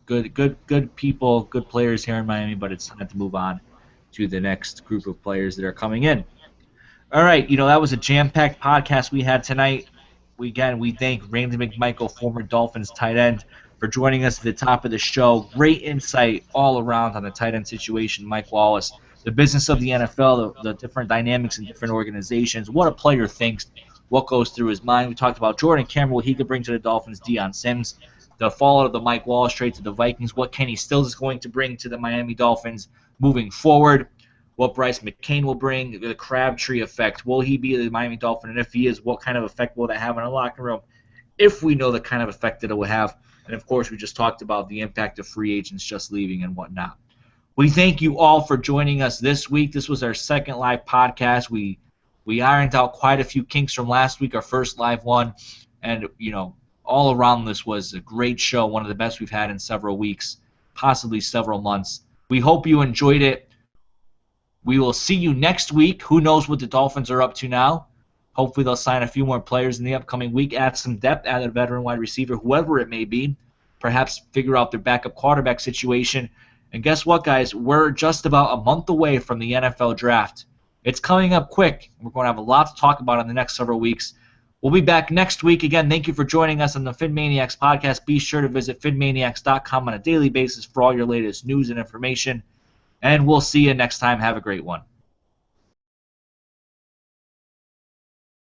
Good people, good players here in Miami, but it's time to move on to the next group of players that are coming in. All right, that was a jam-packed podcast we had tonight. We thank Randy McMichael, former Dolphins tight end, for joining us at the top of the show. Great insight all around on the tight end situation, Mike Wallace, the business of the NFL, the different dynamics in different organizations, what a player thinks, what goes through his mind. We talked about Jordan Cameron, what he could bring to the Dolphins, Dion Sims, the fallout of the Mike Wallace trade to the Vikings, what Kenny Stills is going to bring to the Miami Dolphins moving forward, what Brice McCain will bring, the Crabtree effect. Will he be the Miami Dolphin? And if he is, what kind of effect will that have in a locker room? If we know the kind of effect that it will have. And, of course, we just talked about the impact of free agents just leaving and whatnot. We thank you all for joining us this week. This was our second live podcast. We ironed out quite a few kinks from last week, our first live one. And, all around this was a great show, one of the best we've had in several weeks, possibly several months. We hope you enjoyed it. We will see you next week. Who knows what the Dolphins are up to now? Hopefully they'll sign a few more players in the upcoming week, add some depth, add a veteran wide receiver, whoever it may be. Perhaps figure out their backup quarterback situation. And guess what, guys? We're just about a month away from the NFL draft. It's coming up quick. We're going to have a lot to talk about in the next several weeks. We'll be back next week. Again, thank you for joining us on the PhinManiacs podcast. Be sure to visit PhinManiacs.com on a daily basis for all your latest news and information. And we'll see you next time. Have a great one.